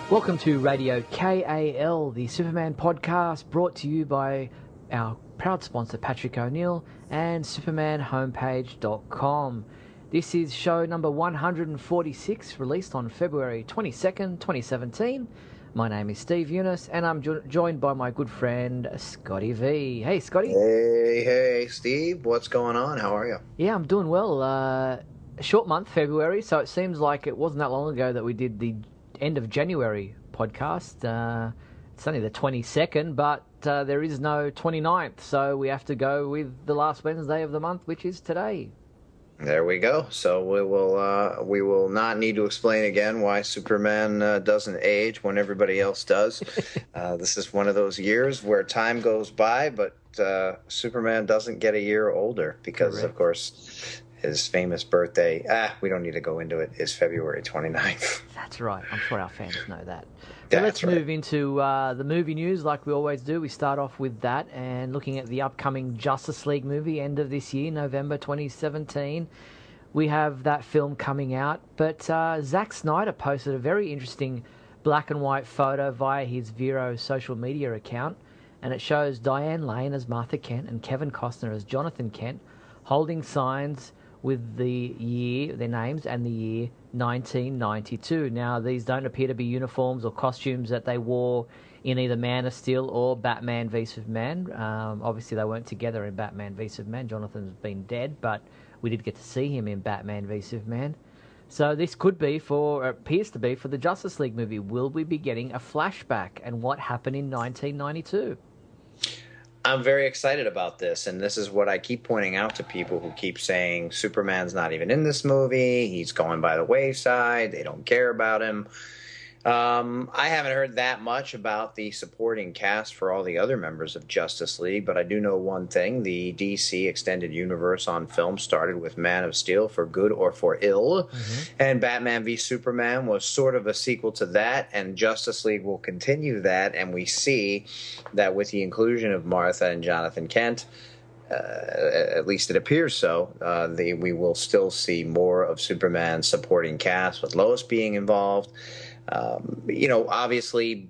Welcome to Radio KAL, the Superman podcast, brought to you by our proud sponsor Patrick O'Neill and supermanhomepage.com. This is show number 146, released on February 22nd, 2017. My name is Steve Eunice, and I'm joined by my good friend Scotty V. Hey, Scotty. Hey, Steve. What's going on? How are you? Yeah, I'm doing well. A short month, February, so it seems like it wasn't that long ago that we did the end of January podcast. It's only the 22nd, but there is no 29th, so we have to go with the last Wednesday of the month, which is today. There we go. So we will not need to explain again why Superman doesn't age when everybody else does. This is one of those years where time goes by, but Superman doesn't get a year older because, Correct. Of course, his famous birthday, we don't need to go into it, is February 29th. That's right. I'm sure our fans know that. So That's let's right. move into the movie news like we always do. We start off with that and looking at the upcoming Justice League movie, end of this year, November 2017. We have that film coming out, but Zack Snyder posted a very interesting black and white photo via his Vero social media account, and it shows Diane Lane as Martha Kent and Kevin Costner as Jonathan Kent holding signs with the year, their names, and the year 1992. Now, these don't appear to be uniforms or costumes that they wore in either Man of Steel or Batman v Superman. Obviously, they weren't together in Batman v Superman. Jonathan's been dead, but we did get to see him in Batman v Superman. So this could be appears to be for the Justice League movie. Will we be getting a flashback and what happened in 1992? I'm very excited about this, and this is what I keep pointing out to people who keep saying Superman's not even in this movie, he's going by the wayside, they don't care about him. I haven't heard that much about the supporting cast for all the other members of Justice League, but I do know one thing. The DC Extended Universe on film started with Man of Steel, for good or for ill, and Batman v Superman was sort of a sequel to that, and Justice League will continue that, and we see that with the inclusion of Martha and Jonathan Kent, at least it appears so, we will still see more of Superman's supporting cast, with Lois being involved. Obviously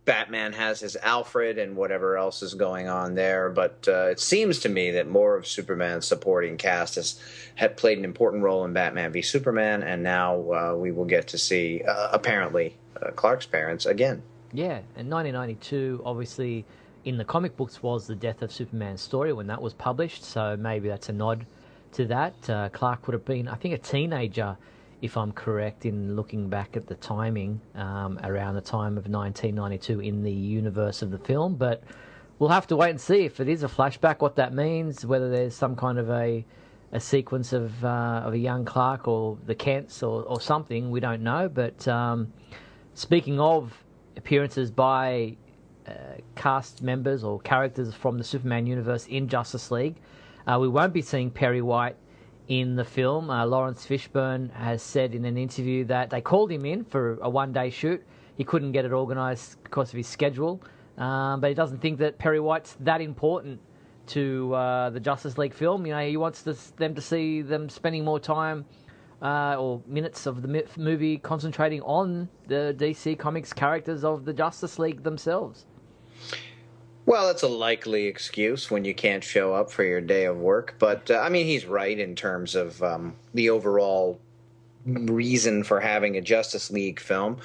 Batman has his Alfred and whatever else is going on there, but it seems to me that more of Superman's supporting cast had played an important role in Batman v Superman, and now we will get to see, apparently, Clark's parents again. Yeah, and 1992, obviously, in the comic books was the death of Superman's story when that was published, so maybe that's a nod to that. Clark would have been, I think, a teenager, if I'm correct in looking back at the timing, around the time of 1992 in the universe of the film. But we'll have to wait and see if it is a flashback, what that means, whether there's some kind of a sequence of a young Clark or the Kents or something. We don't know. But speaking of appearances by cast members or characters from the Superman universe in Justice League, we won't be seeing Perry White in the film. Laurence Fishburne has said in an interview that they called him in for a one-day shoot. He couldn't get it organised because of his schedule, but he doesn't think that Perry White's that important to the Justice League film. You know, he wants them to see them spending more time or minutes of the movie concentrating on the DC Comics characters of the Justice League themselves. Well, it's a likely excuse when you can't show up for your day of work. But, he's right in terms of the overall reason for having a Justice League film.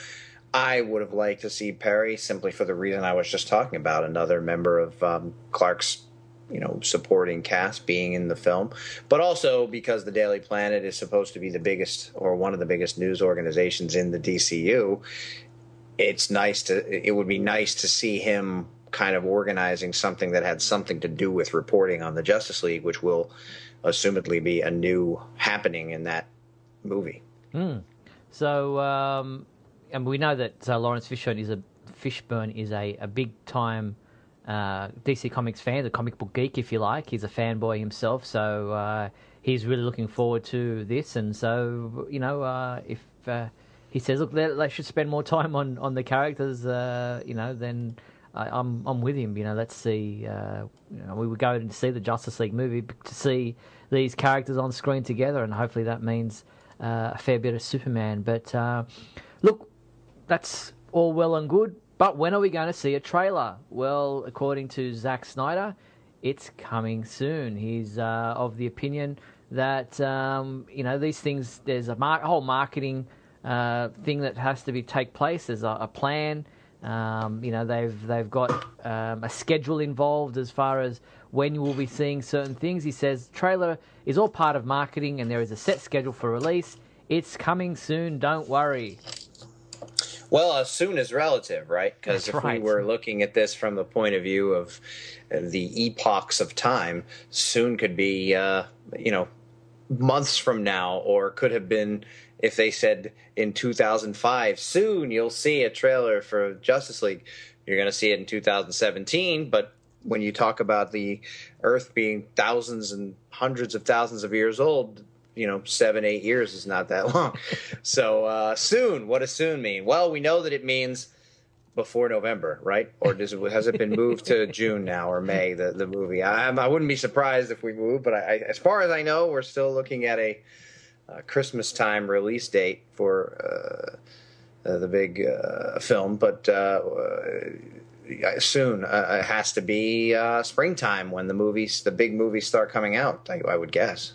I would have liked to see Perry simply for the reason I was just talking about, another member of Clark's, supporting cast being in the film. But also because the Daily Planet is supposed to be the biggest or one of the biggest news organizations in the DCU, it would be nice to see him kind of organizing something that had something to do with reporting on the Justice League, which will assumedly be a new happening in that movie. So, and we know that Laurence Fishburne is a big-time DC Comics fan, a comic book geek, if you like. He's a fanboy himself, so he's really looking forward to this. And so, if he says, look, they should spend more time on the characters, then I'm with him. Let's see. We would go to see the Justice League movie to see these characters on screen together, and hopefully that means a fair bit of Superman. But look, that's all well and good, but when are we going to see a trailer? Well, according to Zack Snyder, it's coming soon. He's of the opinion that these things. There's a whole marketing thing that has to take place. There's a plan. They've got a schedule involved as far as when you will be seeing certain things. He says trailer is all part of marketing, and there is a set schedule for release. It's coming soon. Don't worry. Well, soon is relative, right? Because if we were looking at this from the point of view of the epochs of time, soon could be, months from now, or could have been, if they said in 2005, soon you'll see a trailer for Justice League. You're going to see it in 2017, but when you talk about the Earth being thousands and hundreds of thousands of years old, 7, 8 years is not that long. So soon, what does soon mean? Well, we know that it means before November, right? Or has it been moved to June now or May, the movie? I wouldn't be surprised if we move, but as far as I know, we're still looking at a Christmas time release date for the big film. But soon it has to be springtime when the big movies start coming out, I would guess.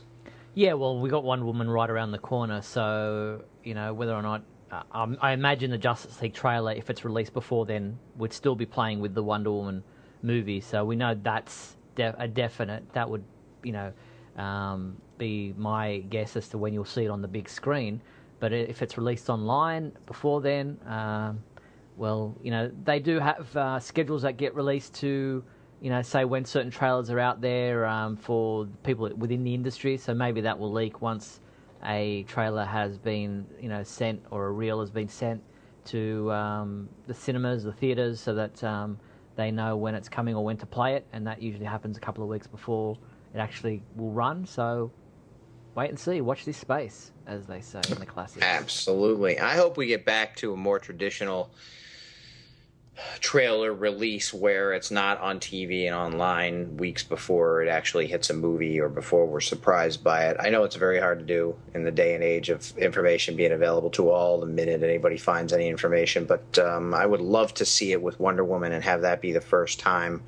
Yeah, well, we got Wonder Woman right around the corner, so, whether or not... I imagine the Justice League trailer, if it's released before then, would still be playing with the Wonder Woman movie, so we know that's a definite. That would, be my guess as to when you'll see it on the big screen. But if it's released online before then, they do have schedules that get released to... say when certain trailers are out there for people within the industry. So maybe that will leak once a trailer has been, sent, or a reel has been sent to the cinemas, the theaters, so that they know when it's coming or when to play it. And that usually happens a couple of weeks before it actually will run. So wait and see. Watch this space, as they say in the classics. Absolutely. I hope we get back to a more traditional trailer release where it's not on TV and online weeks before it actually hits a movie or before we're surprised by it. I know it's very hard to do in the day and age of information being available to all the minute anybody finds any information, but I would love to see it with Wonder Woman and have that be the first time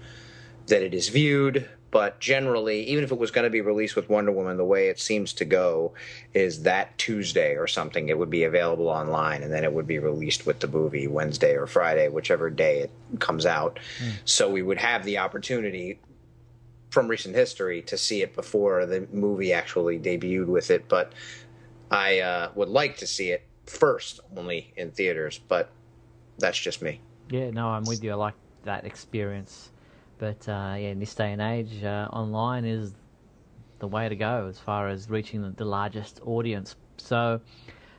that it is viewed. But generally, even if it was going to be released with Wonder Woman, the way it seems to go is that Tuesday or something, it would be available online, and then it would be released with the movie Wednesday or Friday, whichever day it comes out. So we would have the opportunity from recent history to see it before the movie actually debuted with it. But I would like to see it first, only in theaters, but that's just me. Yeah, no, I'm with you. I like that experience. But in this day and age, online is the way to go as far as reaching the largest audience. So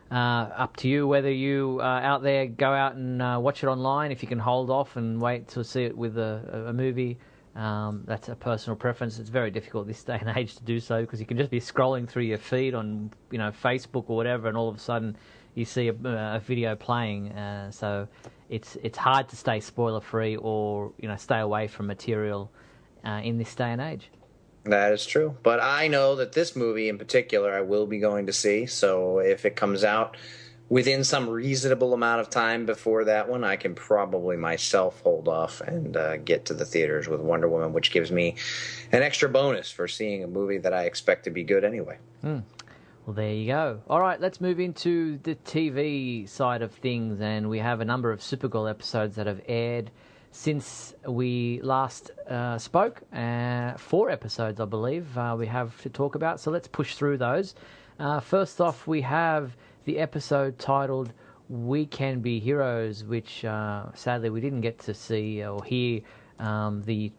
up to you whether you out there go out and watch it online. If you can hold off and wait to see it with a movie, that's a personal preference. It's very difficult this day and age to do so because you can just be scrolling through your feed on Facebook or whatever, and all of a sudden you see a video playing. So it's hard to stay spoiler free or stay away from material in this day and age. That is true. But I know that this movie in particular I will be going to see. So if it comes out within some reasonable amount of time before that one, I can probably myself hold off and get to the theaters with Wonder Woman, which gives me an extra bonus for seeing a movie that I expect to be good anyway. Well, there you go. All right, let's move into the TV side of things. And we have a number of Supergirl episodes that have aired since we last spoke. 4 episodes, I believe, we have to talk about. So let's push through those. First off, we have the episode titled We Can Be Heroes, which sadly we didn't get to see or hear the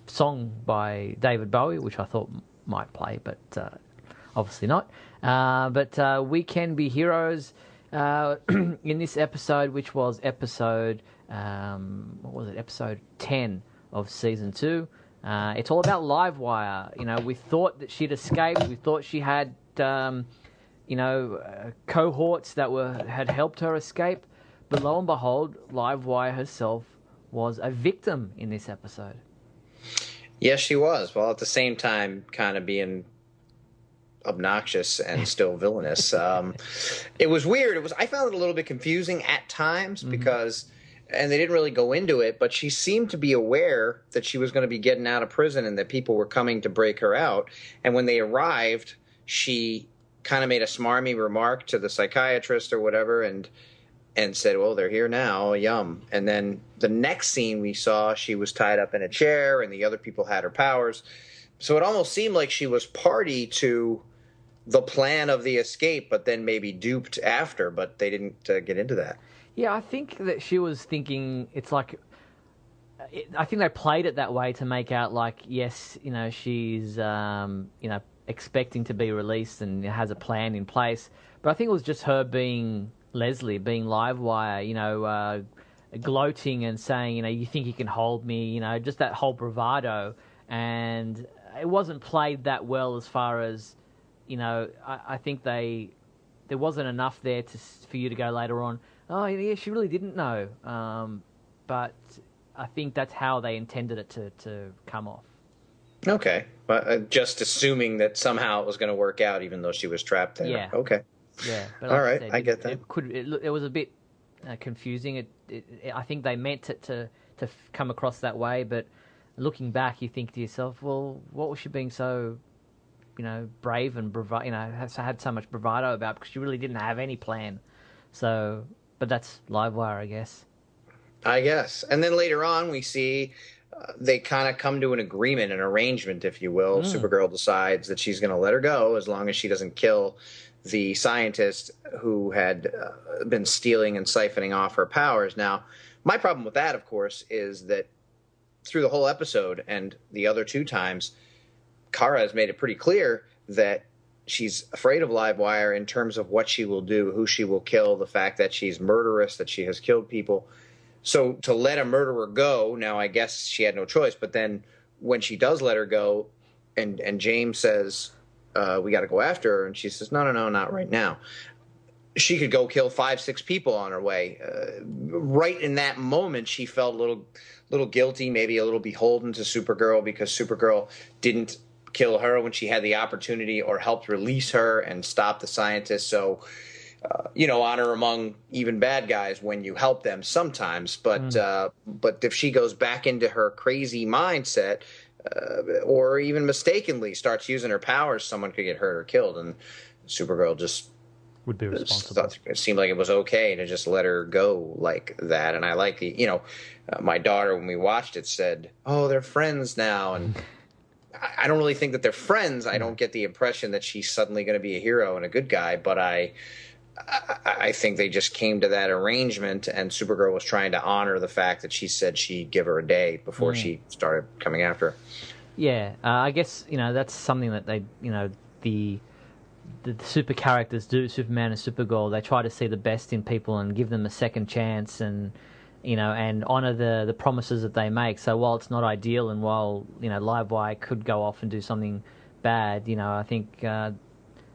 song by David Bowie, which I thought might play, but obviously not. But We Can Be Heroes in this episode, which was episode, episode 10 of Season 2. It's all about Livewire. We thought that she'd escaped. We thought she had, cohorts that had helped her escape. But lo and behold, Livewire herself was a victim in this episode. Yes, she was. While at the same time kind of being obnoxious and still villainous. It was weird. I found it a little bit confusing at times because, and they didn't really go into it, but she seemed to be aware that she was going to be getting out of prison and that people were coming to break her out. And when they arrived, she kind of made a smarmy remark to the psychiatrist or whatever, and said, well, they're here now, yum. And then the next scene we saw, she was tied up in a chair and the other people had her powers. So it almost seemed like she was party to the plan of the escape, but then maybe duped after, but they didn't get into that. Yeah, I think that she was thinking, it's like, I think they played it that way to make out like, yes, she's, expecting to be released and has a plan in place. But I think it was just her being Leslie, being Livewire, gloating and saying, you think you can hold me, just that whole bravado. And it wasn't played that well as far as, I think there wasn't enough there for you to go later on, oh, yeah, she really didn't know. But I think that's how they intended it to come off. Okay. But just assuming that somehow it was going to work out even though she was trapped there. Yeah. Okay. Yeah. But all right, I get that. It was a bit confusing. I think they meant it to come across that way, but looking back, you think to yourself, well, what was she being so, brave and had so much bravado about, because she really didn't have any plan. So, but that's Livewire, I guess. And then later on, we see they kind of come to an agreement, an arrangement, if you will. Supergirl decides that she's going to let her go as long as she doesn't kill the scientist who had been stealing and siphoning off her powers. Now, my problem with that, of course, is that through the whole episode and the other two times, Kara has made it pretty clear that she's afraid of Livewire in terms of what she will do, who she will kill, the fact that she's murderous, that she has killed people. So to let a murderer go, now I guess she had no choice, but then when she does let her go and James says, we got to go after her, and she says, no, not right now. She could go kill 5-6 people on her way. Right in that moment, she felt a little guilty, maybe a little beholden to Supergirl, because Supergirl didn't kill her when she had the opportunity or helped release her and stop the scientist. So, honor among even bad guys when you help them sometimes. But if she goes back into her crazy mindset, or even mistakenly starts using her powers, someone could get hurt or killed, and Supergirl just would be responsible. It seemed like it was okay to just let her go like that. And I like my daughter, when we watched it, said, oh, they're friends now. And I don't really think that they're friends. I don't get the impression that she's suddenly going to be a hero and a good guy, but I think they just came to that arrangement, and Supergirl was trying to honor the fact that she said she'd give her a day before she started coming after her. Yeah, I guess, that's something that they, the super characters do, Superman and Supergirl. They try to see the best in people and give them a second chance, and and honor the promises that they make. So while it's not ideal, and while Livewire could go off and do something bad, I think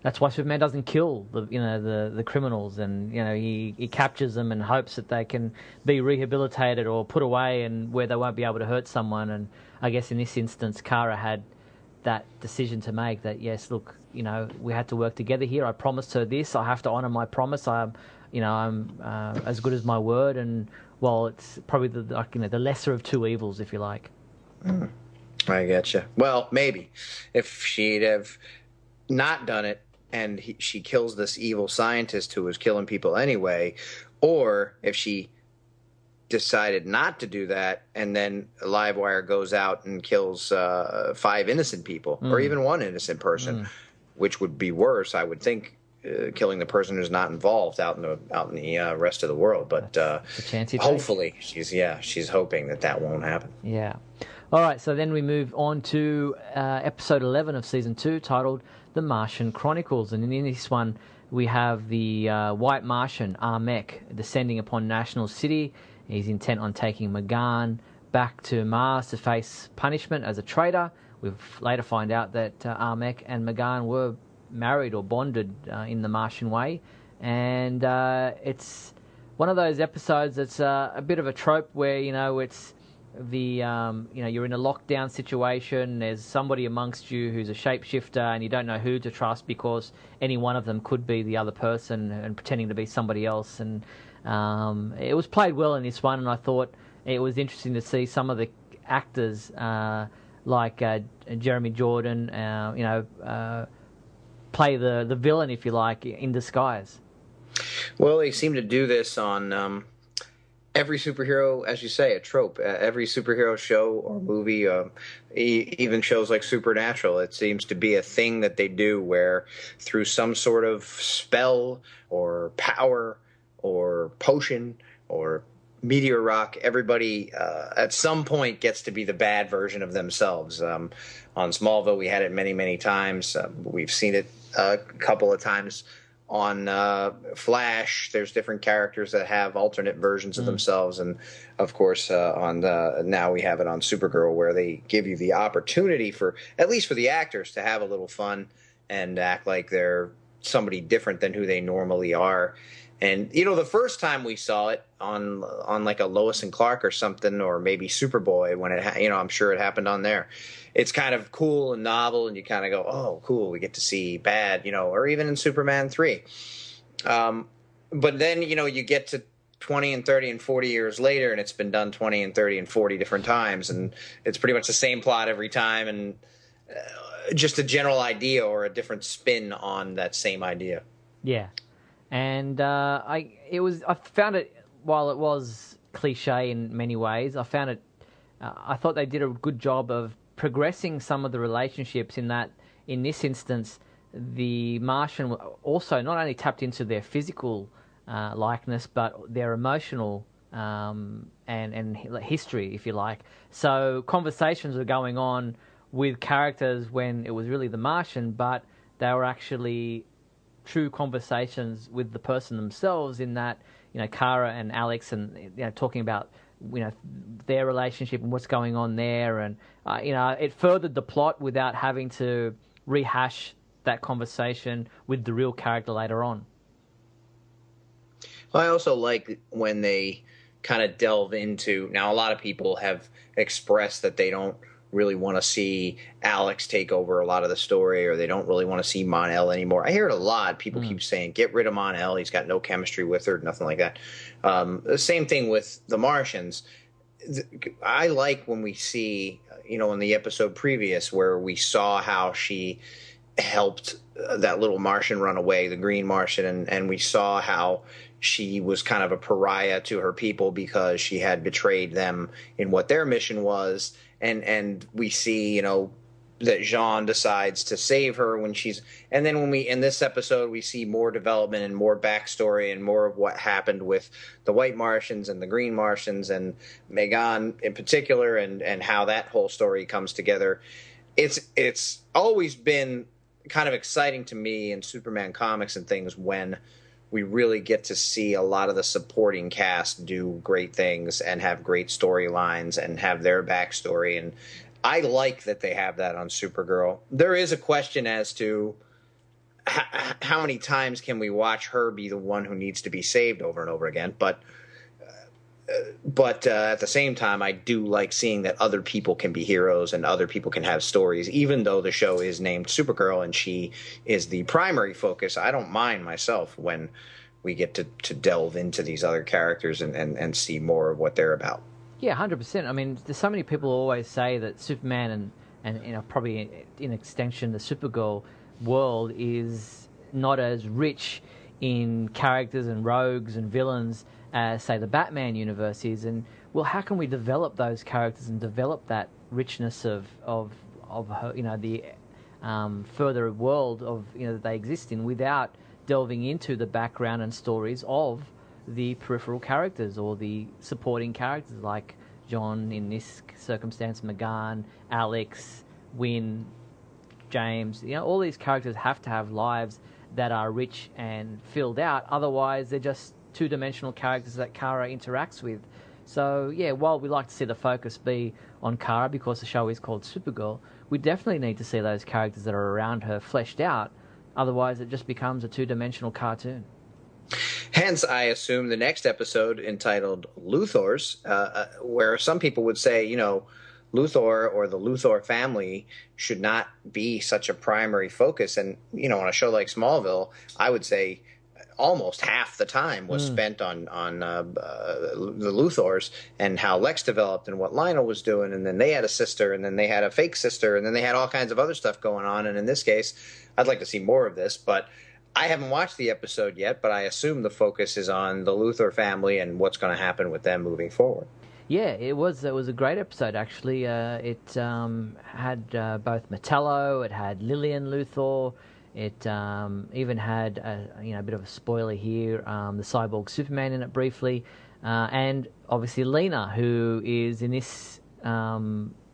that's why Superman doesn't kill the criminals, and he captures them and hopes that they can be rehabilitated or put away, and where they won't be able to hurt someone. And I guess in this instance, Kara had that decision to make, that yes, look, we had to work together here. I promised her this. I have to honor my promise. I'm as good as my word. And well, it's probably the lesser of two evils, if you like. I getcha. Well, maybe if she'd have not done it, and she kills this evil scientist who was killing people anyway, or if she decided not to do that, and then Livewire goes out and kills 5 innocent people, or even 1 innocent person, which would be worse, I would think, killing the person who's not involved out in the rest of the world. But hopefully, she's hoping that won't happen. Yeah. All right. So then we move on to episode 11 of season 2, titled "The Martian Chronicles," and in this one we have the White Martian Armek descending upon National City. He's intent on taking Magan back to Mars to face punishment as a traitor. We later find out that Armek and Magan were married or bonded in the Martian way, and it's one of those episodes that's a bit of a trope where it's you're in a lockdown situation. There's somebody amongst you who's a shapeshifter, and you don't know who to trust because any one of them could be the other person and pretending to be somebody else. And it was played well in this one, and I thought it was interesting to see some of the actors like Jeremy Jordan, play the villain, if you like, in disguise. Well, they seem to do this on every superhero, as you say, a trope. Every superhero show or movie, even shows like Supernatural, it seems to be a thing that they do where through some sort of spell or power or potion or meteor rock, everybody at some point gets to be the bad version of themselves. On Smallville, we had it many, many times. We've seen it a couple of times on Flash. There's different characters that have alternate versions of themselves, and of course now we have it on Supergirl, where they give you the opportunity for, at least for the actors, to have a little fun and act like they're somebody different than who they normally are. And the first time we saw it on like a Lois and Clark or something, or maybe Superboy, when I'm sure it happened on there. It's kind of cool and novel, and you kind of go, oh, cool, we get to see bad, or even in Superman 3. But then, you get to 20 and 30 and 40 years later, and it's been done 20 and 30 and 40 different times, and it's pretty much the same plot every time, and just a general idea or a different spin on that same idea. Yeah. And I found it, while it was cliche in many ways, I thought they did a good job of progressing some of the relationships, in that, in this instance, the Martian also not only tapped into their physical likeness, but their emotional and history, if you like. So conversations were going on with characters when it was really the Martian, but they were actually true conversations with the person themselves, in that, Kara and Alex, and talking about their relationship and what's going on there, and it furthered the plot without having to rehash that conversation with the real character later on. I also like when they kind of delve into, now a lot of people have expressed that they don't really want to see Alex take over a lot of the story, or they don't really want to see Mon-El anymore. I hear it a lot. People keep saying, get rid of Mon-El. He's got no chemistry with her, nothing like that. The same thing with the Martians. I like when we see, in the episode previous, where we saw how she helped that little Martian run away, the green Martian, and we saw how she was kind of a pariah to her people because she had betrayed them in what their mission was. And we see, that Jean decides to save her and then when in this episode, we see more development and more backstory and more of what happened with the white Martians and the green Martians and Megan in particular, and how that whole story comes together. It's always been kind of exciting to me in Superman comics and things when we really get to see a lot of the supporting cast do great things and have great storylines and have their backstory. And I like that they have that on Supergirl. There is a question as to how many times can we watch her be the one who needs to be saved over and over again. But at the same time, I do like seeing that other people can be heroes and other people can have stories, even though the show is named Supergirl and she is the primary focus. I don't mind myself when we get to delve into these other characters and see more of what they're about. Yeah, 100%. I mean, there's so many people who always say that Superman and probably in extension the Supergirl world is not as rich in characters and rogues and villains as, say, the Batman universe is. And, well, how can we develop those characters and develop that richness of her, the further world of, that they exist in, without delving into the background and stories of the peripheral characters or the supporting characters like John in this circumstance, McGann, Alex, Wynn, James. All these characters have to have lives that are rich and filled out. Otherwise, they're just two-dimensional characters that Kara interacts with. So, yeah, while we like to see the focus be on Kara because the show is called Supergirl, we definitely need to see those characters that are around her fleshed out. Otherwise, it just becomes a two-dimensional cartoon. Hence, I assume the next episode entitled Luthors, where some people would say, Luthor or the Luthor family should not be such a primary focus. And, on a show like Smallville, I would say almost half the time was spent on the Luthors and how Lex developed and what Lionel was doing. And then they had a sister, and then they had a fake sister, and then they had all kinds of other stuff going on. And in this case, I'd like to see more of this, but I haven't watched the episode yet, but I assume the focus is on the Luthor family and what's going to happen with them moving forward. Yeah, it was a great episode, actually. It had both Metallo, it had Lillian Luthor, it even had a bit of a spoiler here, the cyborg Superman in it briefly, and obviously Lena, who is in this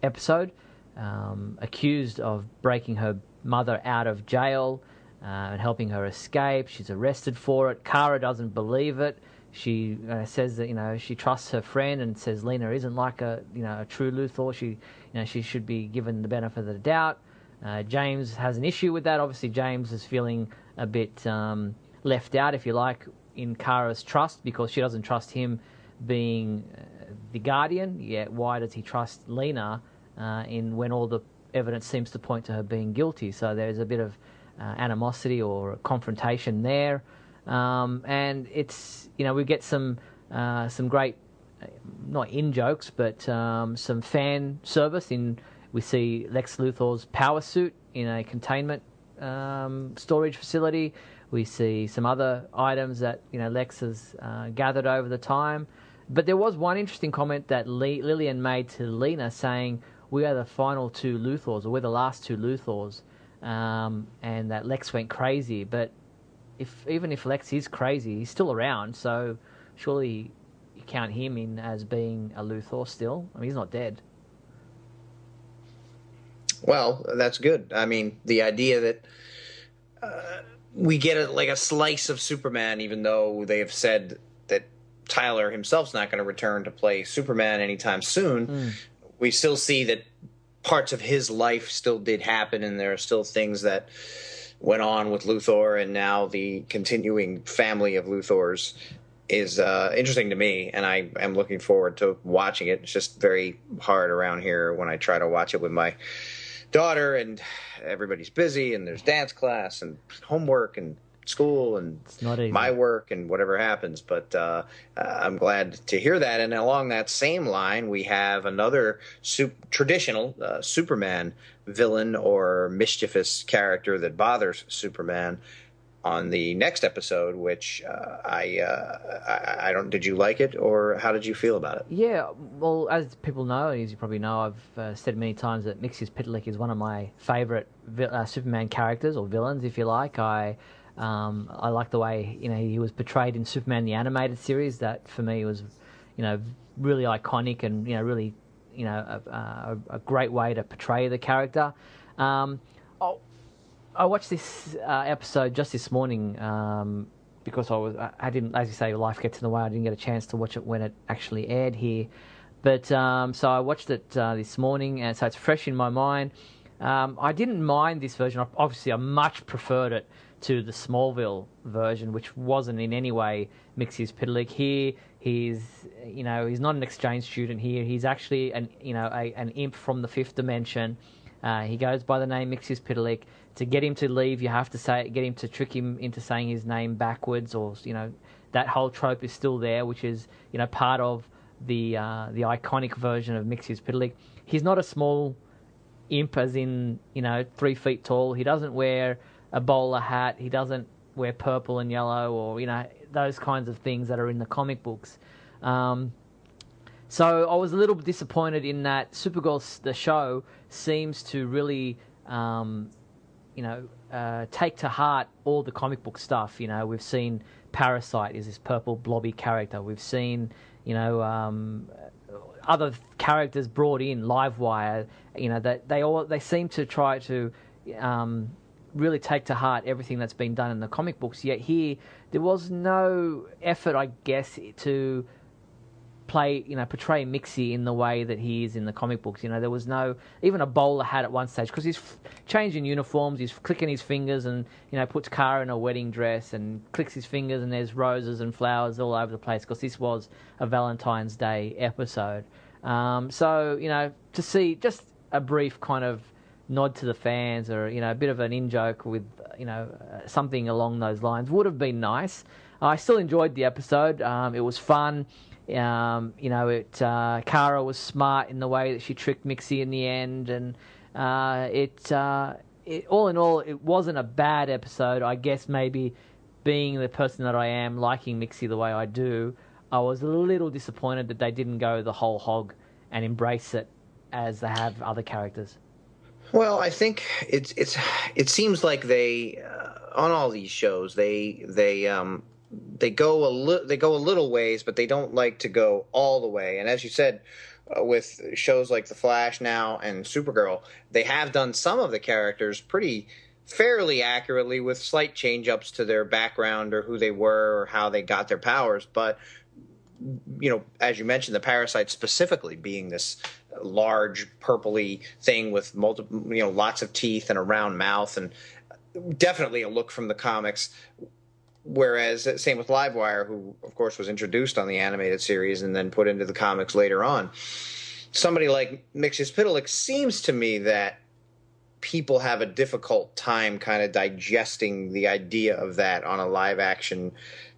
episode accused of breaking her mother out of jail and helping her escape. She's arrested for it. Kara doesn't believe it. She says that she trusts her friend and says Lena isn't like a true Luthor. She should be given the benefit of the doubt. James has an issue with that. Obviously, James is feeling a bit left out, if you like, in Kara's trust, because she doesn't trust him being the Guardian. Yet why does he trust Lena when all the evidence seems to point to her being guilty? So there's a bit of animosity or confrontation there. And it's we get some great not in jokes but some fan service. We see Lex Luthor's power suit in a containment storage facility. We see some other items that Lex has gathered over the time. But there was one interesting comment that Lillian made to Lena, saying we are the final two Luthors, or we're the last two Luthors, and that Lex went crazy. But even if Lex is crazy, he's still around, so surely you count him in as being a Luthor still. I mean, he's not dead. Well, that's good. I mean, the idea that we get a slice of Superman, even though they have said that Tyler himself's not going to return to play Superman anytime soon, we still see that parts of his life still did happen, and there are still things that went on with Luthor, and now the continuing family of Luthors is interesting to me, and I am looking forward to watching it. It's just very hard around here when I try to watch it with my daughter, and everybody's busy, and there's dance class and homework and school and my work and whatever happens. But I'm glad to hear that. And along that same line, we have another traditional Superman villain or mischievous character that bothers Superman on the next episode, which I don't. Did you like it, or how did you feel about it? Yeah, well, as people know, as you probably know, I've said many times that Mxyzptlk is one of my favourite Superman characters, or villains, if you like. I like the way he was portrayed in Superman the Animated Series. That for me was really iconic and really a great way to portray the character. I watched this episode just this morning because I didn't, as you say, life gets in the way. I didn't get a chance to watch it when it actually aired here, but so I watched it this morning, and so it's fresh in my mind. I didn't mind this version. Obviously, I much preferred it to the Smallville version, which wasn't in any way Mxyzptlk. Here, he's not an exchange student. Here, he's actually an imp from the fifth dimension. He goes by the name Mxyzptlk. To get him to leave, you have to get him to trick him into saying his name backwards, or that whole trope is still there, which is part of the iconic version of Mxyzptlk. He's not a small imp, as in 3 feet tall. He doesn't wear a bowler hat. He doesn't wear purple and yellow, or those kinds of things that are in the comic books. So I was a little bit disappointed in that Supergirl, the show, seems to really take to heart all the comic book stuff. We've seen Parasite is this purple blobby character. We've seen other characters brought in, Livewire. That they seem to try to really take to heart everything that's been done in the comic books. Yet here there was no effort, I guess, to portray Mixie in the way that he is in the comic books. There was no, even a bowler hat at one stage, because he's changing uniforms, he's clicking his fingers and, puts Kara in a wedding dress and clicks his fingers and there's roses and flowers all over the place, because this was a Valentine's Day episode. To see just a brief kind of nod to the fans, or, a bit of an in-joke with, something along those lines would have been nice. I still enjoyed the episode. It was fun. Kara was smart in the way that she tricked Mixie in the end, and all in all, it wasn't a bad episode. I guess maybe being the person that I am, liking Mixie the way I do, I was a little disappointed that they didn't go the whole hog and embrace it as they have other characters. Well, I think it seems like they on all these shows they go a little ways, but they don't like to go all the way. And as you said, with shows like The Flash now and Supergirl, they have done some of the characters fairly accurately, with slight change-ups to their background or who they were or how they got their powers. But as you mentioned, the parasite specifically being this large purpley thing with multiple, lots of teeth and a round mouth, and definitely a look from the comics. Whereas, same with Livewire, who, of course, was introduced on the animated series and then put into the comics later on. Somebody like Mxyzptlk, seems to me that people have a difficult time kind of digesting the idea of that on a live-action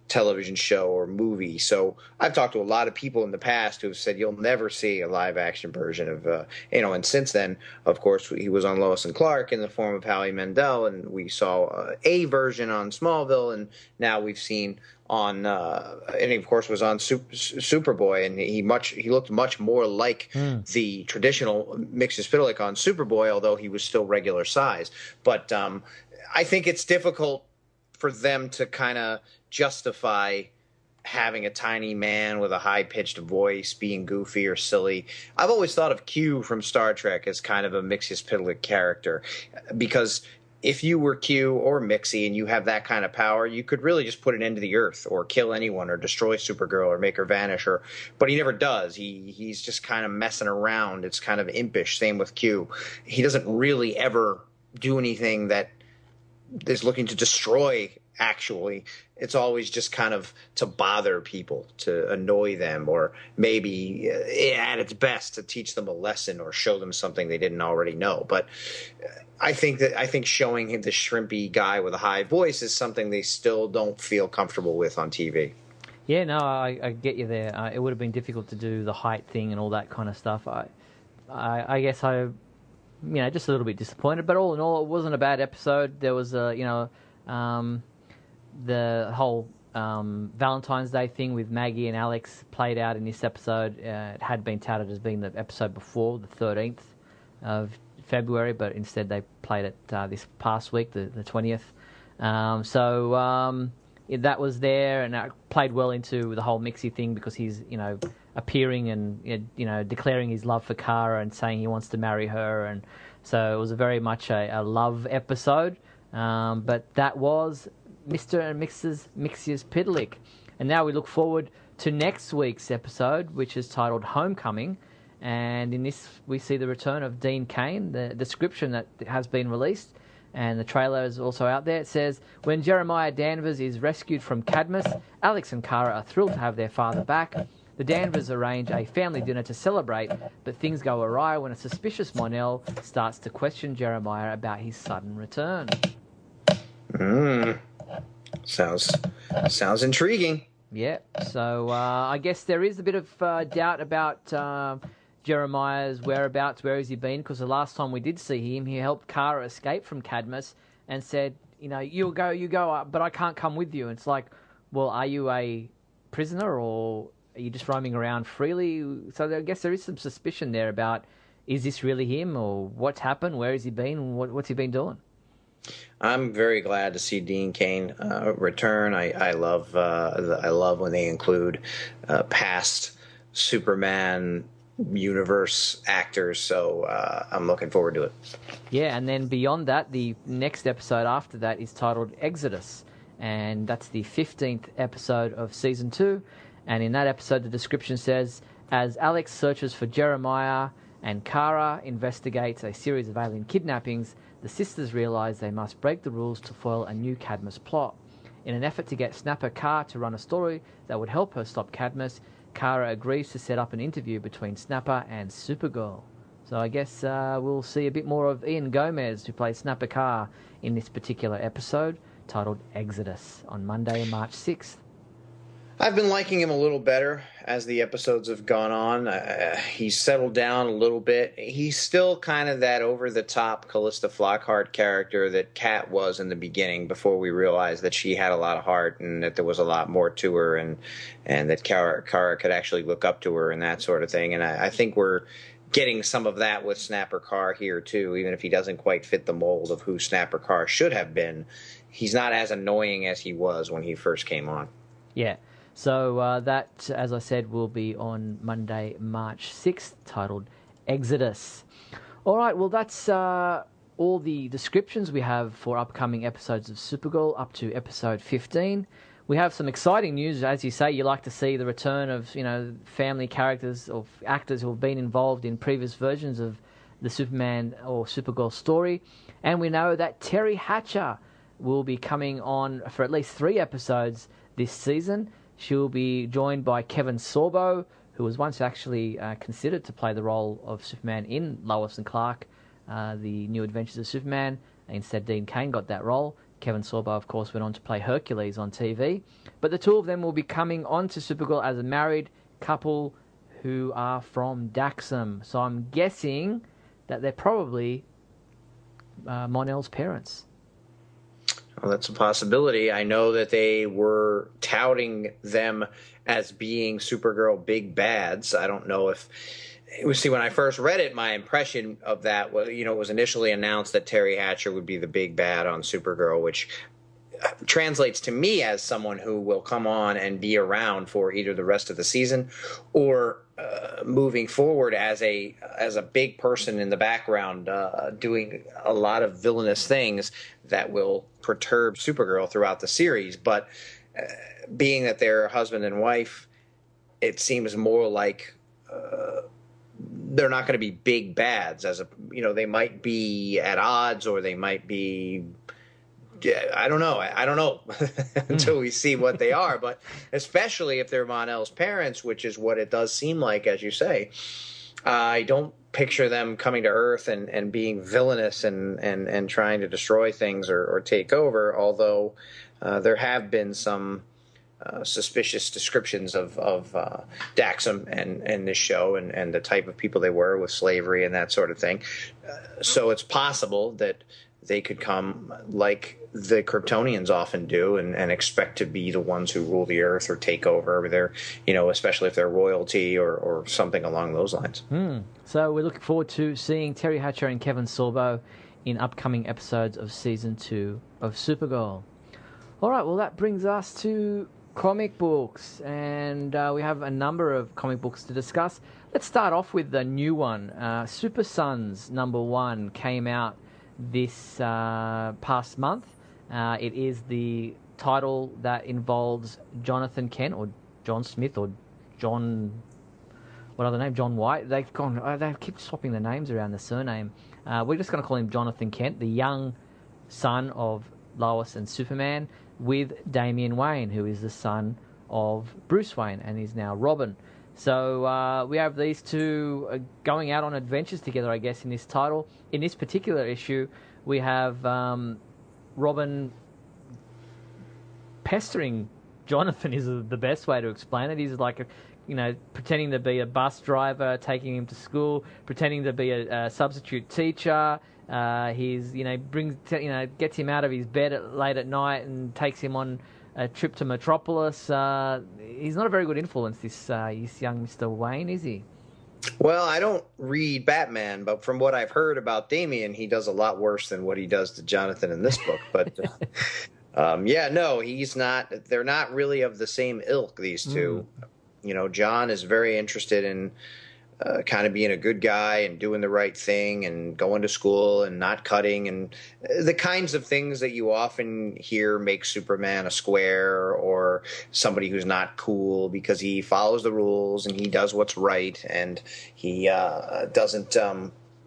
television show or movie. So I've talked to a lot of people in the past who have said you'll never see a live action version of and since then, of course, he was on Lois and Clark in the form of Howie Mandel, and we saw a version on Smallville, and now we've seen on and he of course was on Superboy, and he looked much more like the traditional Mxyzptlk on Superboy, although he was still regular size. But I think it's difficult for them to kind of justify having a tiny man with a high-pitched voice being goofy or silly. I've always thought of Q from Star Trek as kind of a Mxyzptlk character, because if you were Q or Mixie and you have that kind of power, you could really just put it into the earth or kill anyone or destroy Supergirl or make her vanish. But he never does. He's just kind of messing around. It's kind of impish. Same with Q. He doesn't really ever do anything that is looking to destroy. Actually, it's always just kind of to bother people, to annoy them, or maybe at its best to teach them a lesson or show them something they didn't already know. But I think showing him the shrimpy guy with a high voice is something they still don't feel comfortable with on TV. Yeah, no, I get you there. It would have been difficult to do the height thing and all that kind of stuff. I guess I just a little bit disappointed, but all in all, it wasn't a bad episode. There was the whole Valentine's Day thing with Maggie and Alex played out in this episode. It had been touted as being the episode before, the 13th of February, but instead they played it this past week, the 20th. That was there, and it played well into the whole Mixie thing, because he's, appearing and, declaring his love for Kara and saying he wants to marry her. And so it was very much a love episode. But that was Mr. and Mrs. Mxyzptlk. And now we look forward to next week's episode, which is titled Homecoming. And in this, we see the return of Dean Cain. The description that has been released, and the trailer is also out there. It says, when Jeremiah Danvers is rescued from Cadmus, Alex and Kara are thrilled to have their father back. The Danvers arrange a family dinner to celebrate, but things go awry when a suspicious Monel starts to question Jeremiah about his sudden return. Sounds intriguing. Yeah, so I guess there is a bit of doubt about Jeremiah's whereabouts. Where has he been? Because the last time we did see him, he helped Kara escape from Cadmus and said, you go, but I can't come with you. And it's like, well, are you a prisoner, or are you just roaming around freely? So I guess there is some suspicion there about, is this really him, or what's happened? Where has he been? What's he been doing? I'm very glad to see Dean Cain return. I love when they include past Superman universe actors, so I'm looking forward to it. Yeah, and then beyond that, the next episode after that is titled Exodus, and that's the 15th episode of Season 2, And in that episode, the description says, as Alex searches for Jeremiah and Kara investigates a series of alien kidnappings, the sisters realise they must break the rules to foil a new Cadmus plot. In an effort to get Snapper Carr to run a story that would help her stop Cadmus, Kara agrees to set up an interview between Snapper and Supergirl. So I guess we'll see a bit more of Ian Gomez, who plays Snapper Carr, in this particular episode, titled Exodus, on Monday, March 6th. I've been liking him a little better as the episodes have gone on. He's settled down a little bit. He's still kind of that over-the-top Callista Flockhart character that Kat was in the beginning, before we realized that she had a lot of heart and that there was a lot more to her, and that Kara could actually look up to her and that sort of thing. And I think we're getting some of that with Snapper Carr here, too, even if he doesn't quite fit the mold of who Snapper Carr should have been. He's not as annoying as he was when he first came on. Yeah. So that, as I said, will be on Monday, March 6th, titled Exodus. All right, well, that's all the descriptions we have for upcoming episodes of Supergirl up to episode 15. We have some exciting news. As you say, you like to see the return of, family characters or actors who have been involved in previous versions of the Superman or Supergirl story. And we know that Teri Hatcher will be coming on for at least 3 episodes this season. She'll be joined by Kevin Sorbo, who was once actually considered to play the role of Superman in Lois and Clark, The New Adventures of Superman. Instead, Dean Cain got that role. Kevin Sorbo, of course, went on to play Hercules on TV. But the two of them will be coming on to Supergirl as a married couple who are from Daxam. So I'm guessing that they're probably Mon-El's parents. Well, that's a possibility. I know that they were touting them as being Supergirl big bads. I don't know if... See, when I first read it, my impression of that was, it was initially announced that Teri Hatcher would be the big bad on Supergirl, which translates to me as someone who will come on and be around for either the rest of the season or moving forward as a big person in the background doing a lot of villainous things that will perturb Supergirl throughout the series. But being that they're husband and wife, it seems more like they're not going to be big bads. They might be at odds, or they might be... I don't know until we see what they are. But especially if they're Mon-El's parents, which is what it does seem like, as you say, I don't picture them coming to Earth and being villainous and trying to destroy things or take over, although there have been some suspicious descriptions of Daxam and this show and the type of people they were with slavery and that sort of thing. So it's possible that they could come like the Kryptonians often do and expect to be the ones who rule the Earth or take over. They're, especially if they're royalty or something along those lines. So we're looking forward to seeing Teri Hatcher and Kevin Sorbo in upcoming episodes of Season 2 of Supergirl. All right, well, that brings us to comic books, and we have a number of comic books to discuss. Let's start off with the new one. Super Sons #1 came out this past month. It is the title that involves Jonathan Kent or John Smith or John... what other name? John White. They keep swapping the names around, the surname. We're just going to call him Jonathan Kent, the young son of Lois and Superman, with Damian Wayne, who is the son of Bruce Wayne and is now Robin. So we have these two going out on adventures together, I guess, in this title. In this particular issue, we have Robin pestering Jonathan is the best way to explain it. He's like, pretending to be a bus driver, taking him to school, pretending to be a substitute teacher. He's, gets him out of his bed late at night and takes him on a trip to Metropolis. He's not a very good influence, this young Mr. Wayne, is he? Well, I don't read Batman, but from what I've heard about Damian, he does a lot worse than what he does to Jonathan in this book. But he's not. They're not really of the same ilk, these two. John is very interested in kind of being a good guy and doing the right thing and going to school and not cutting, and the kinds of things that you often hear make Superman a square or somebody who's not cool because he follows the rules and he does what's right and he doesn't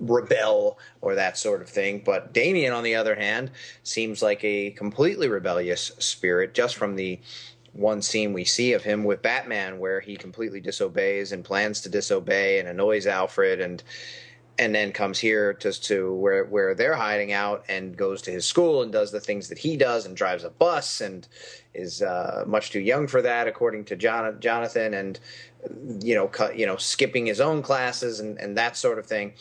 rebel or that sort of thing. But Damian, on the other hand, seems like a completely rebellious spirit just from the one scene we see of him with Batman where he completely disobeys and plans to disobey and annoys Alfred, and then comes here to where they're hiding out and goes to his school and does the things that he does and drives a bus and is much too young for that, according to Jonathan, and skipping his own classes and that sort of thing.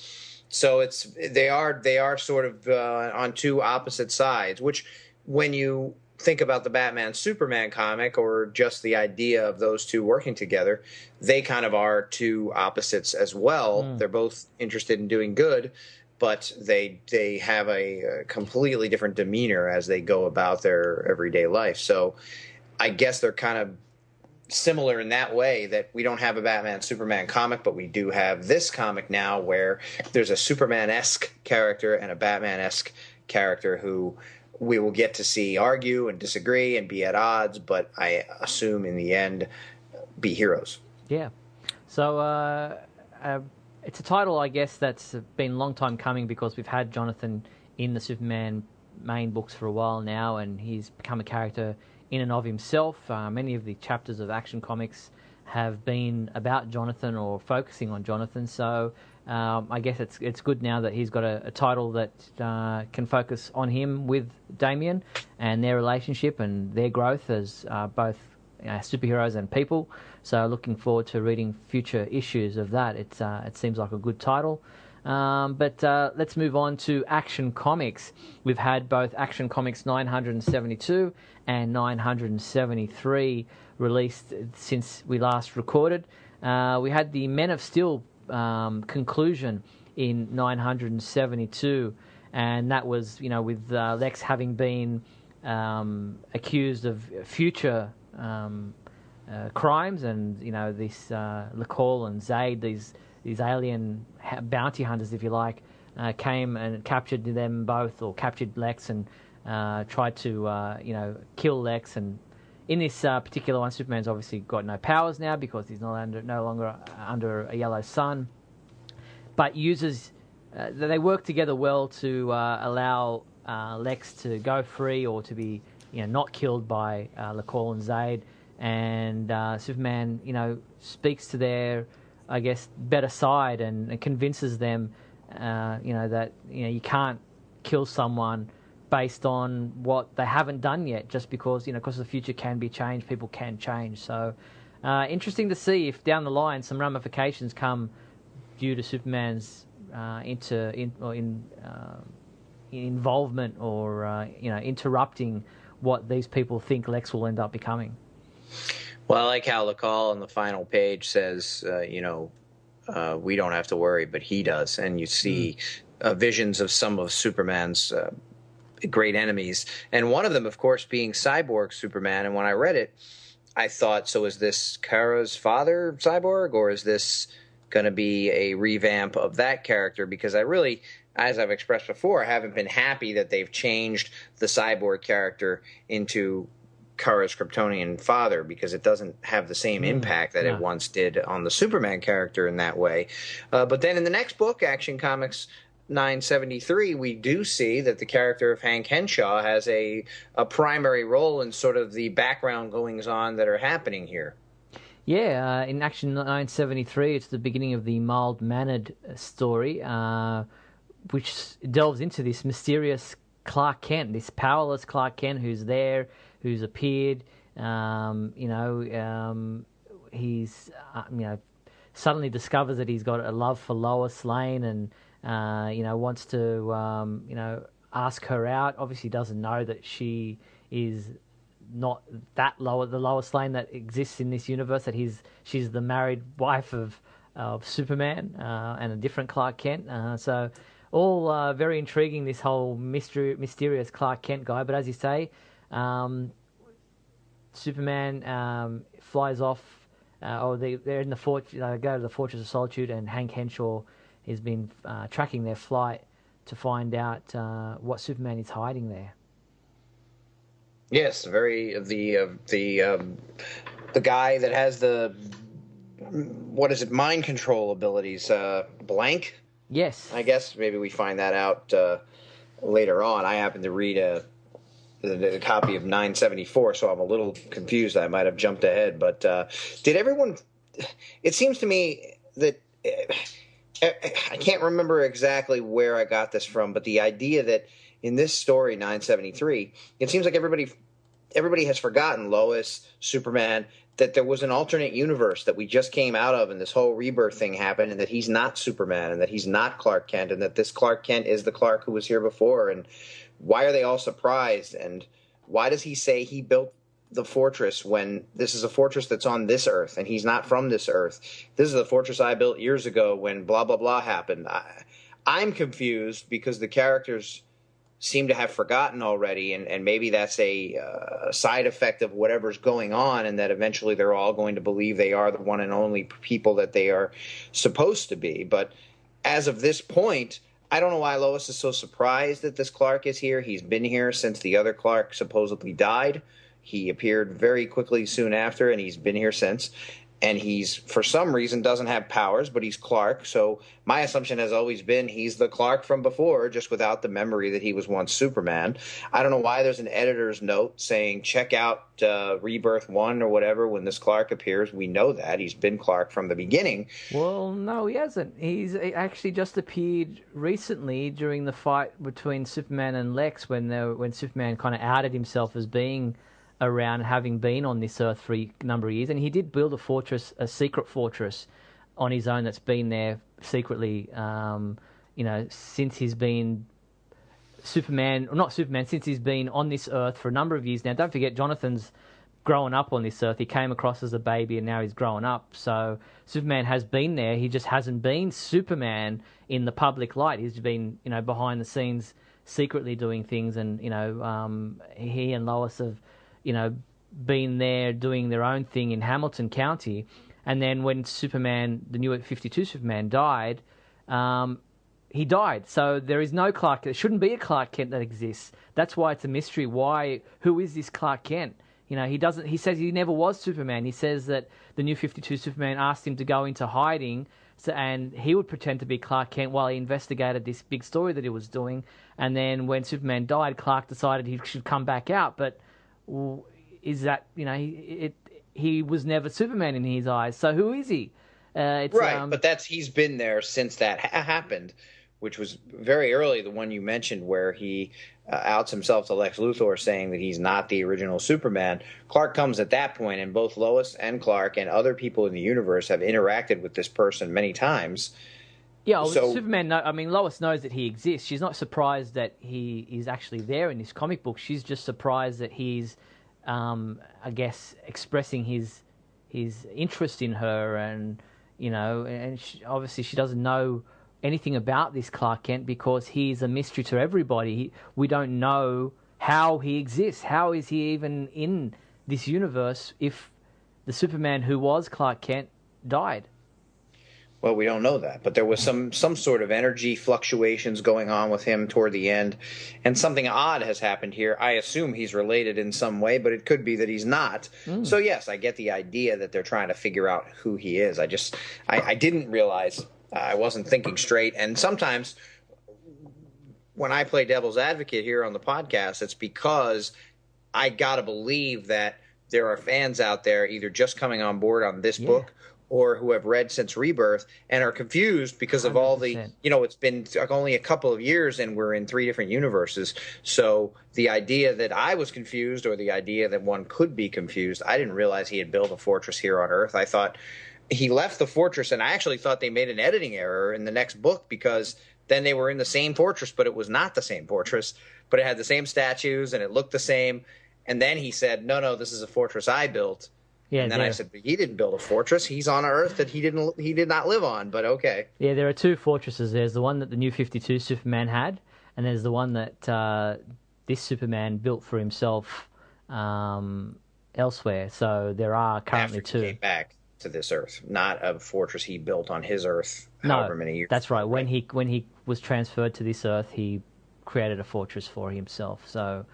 So they are sort of on two opposite sides, which when you think about the Batman Superman comic or just the idea of those two working together, they kind of are two opposites as well. They're both interested in doing good, but they have a completely different demeanor as they go about their everyday life. So I guess they're kind of similar in that way, that we don't have a Batman Superman comic, but we do have this comic now where there's a Superman-esque character and a Batman-esque character who we will get to see argue and disagree and be at odds, but I assume in the end be heroes. Yeah. So it's a title, I guess, that's been a long time coming because we've had Jonathan in the Superman main books for a while now, and he's become a character in and of himself. Many of the chapters of Action Comics have been about Jonathan or focusing on Jonathan, so I guess it's good now that he's got a title that can focus on him with Damian and their relationship and their growth as both superheroes and people. So looking forward to reading future issues of that. It seems like a good title. But let's move on to Action Comics. We've had both Action Comics 972 and 973 released since we last recorded. We had the Men of Steel conclusion in 972, and that was, with Lex having been accused of future crimes, and this LaCall and Zaid, these alien bounty hunters, if you like, came and captured them both, or captured Lex and tried to kill Lex. And in this particular one, Superman's obviously got no powers now because he's no longer under a yellow sun, but uses they work together well to allow Lex to go free or to be not killed by LaCall and Zaid. And Superman speaks to their, I guess, better side and convinces them that you can't kill someone based on what they haven't done yet, just because the future can be changed, people can change. So interesting to see if down the line some ramifications come due to Superman's involvement or interrupting what these people think Lex will end up becoming. Well, I like how LaCall on the final page says, we don't have to worry, but he does. And you see visions of some of Superman's great enemies. And one of them, of course, being Cyborg Superman. And when I read it, I thought, so is this Kara's father Cyborg, or is this going to be a revamp of that character? Because I really, as I've expressed before, haven't been happy that they've changed the Cyborg character into Kara's Kryptonian father, because it doesn't have the same impact that it once did on the Superman character in that way. But then in the next book, Action Comics 973, we do see that the character of Hank Henshaw has a primary role in sort of the background goings-on that are happening here. Yeah, in Action 973, it's the beginning of the mild-mannered story, which delves into this mysterious Clark Kent, this powerless Clark Kent who's there, who's appeared. He's suddenly discovers that he's got a love for Lois Lane, and wants to ask her out. Obviously, doesn't know that she is not the Lois Lane that exists in this universe. That she's the married wife of Superman and a different Clark Kent. So all very intriguing, this whole mysterious Clark Kent guy. But as you say, Superman flies off they're in the fort. Go to the Fortress of Solitude, and Hank Henshaw has been tracking their flight to find out what Superman is hiding there. Yes, the guy that has the mind control abilities. Blank. Yes. I guess maybe we find that out later on. I happen to read a copy of 974, so I'm a little confused. I might have jumped ahead, but did everyone? It seems to me that I can't remember exactly where I got this from, but the idea that in this story 973, it seems like everybody has forgotten, Lois, Superman, that there was an alternate universe that we just came out of, and this whole rebirth thing happened, and that he's not Superman, and that he's not Clark Kent, and that this Clark Kent is the Clark who was here before. And why are they all surprised? And why does he say he built the fortress when this is a fortress that's on this Earth, and he's not from this Earth? This is the fortress I built years ago when blah, blah, blah happened. I'm confused because the characters seem to have forgotten already, and maybe that's a side effect of whatever's going on, and that eventually they're all going to believe they are the one and only people that they are supposed to be. But as of this point, I don't know why Lois is so surprised that this Clark is here. He's been here since the other Clark supposedly died. He appeared very quickly soon after, and he's been here since. And he's, for some reason, doesn't have powers, but he's Clark. So my assumption has always been he's the Clark from before, just without the memory that he was once Superman. I don't know why there's an editor's note saying, check out Rebirth 1 or whatever when this Clark appears. We know that. He's been Clark from the beginning. Well, no, he hasn't. He's actually just appeared recently during the fight between Superman and Lex when Superman kind of outed himself as being around, having been on this Earth for a number of years, and he did build a secret fortress on his own that's been there secretly, since he's been since he's been on this Earth for a number of years now. Don't forget, Jonathan's grown up on this Earth. He came across as a baby, and now he's grown up. So Superman has been there. He just hasn't been Superman in the public light. He's been, behind the scenes, secretly doing things, and he and Lois have been there doing their own thing in Hamilton County. And then when Superman, the new 52 Superman, died, he died. So there is no Clark. There shouldn't be a Clark Kent that exists. That's why it's a mystery. Who is this Clark Kent? He says he never was Superman. He says that the new 52 Superman asked him to go into hiding, and he would pretend to be Clark Kent while he investigated this big story that he was doing. And then when Superman died, Clark decided he should come back out. But is that, he was never Superman in his eyes. So who is he? Right, but he's been there since that happened, which was very early, the one you mentioned where he outs himself to Lex Luthor saying that he's not the original Superman. Clark comes at that point, and both Lois and Clark and other people in the universe have interacted with this person many times. Yeah, Superman. Lois knows that he exists. She's not surprised that he is actually there in this comic book. She's just surprised that he's, I guess, expressing his interest in her, and obviously she doesn't know anything about this Clark Kent because he's a mystery to everybody. We don't know how he exists. How is he even in this universe if the Superman who was Clark Kent died? Well, we don't know that, but there was some sort of energy fluctuations going on with him toward the end, and something odd has happened here. I assume he's related in some way, but it could be that he's not. So yes, I get the idea that they're trying to figure out who he is. I didn't realize I wasn't thinking straight, and sometimes when I play devil's advocate here on the podcast, it's because I gotta believe that there are fans out there either just coming on board on this book or who have read since Rebirth and are confused because of 100%. All the, it's been only a couple of years and we're in 3 different universes. So the idea that I was confused, or the idea that one could be confused, I didn't realize he had built a fortress here on Earth. I thought he left the fortress, and I actually thought they made an editing error in the next book, because then they were in the same fortress, but it was not the same fortress, but it had the same statues and it looked the same. And then he said, no, this is a fortress I built. Yeah, and then I said, but he didn't build a fortress. He's on Earth that he did not live on, but okay. Yeah, there are 2 fortresses. There's the one that the new 52 Superman had, and there's the one that this Superman built for himself elsewhere. So there are currently After 2. He came back to this Earth, not a fortress he built on his Earth No, however many years that's ago, right. When he was transferred to this Earth, he created a fortress for himself. So,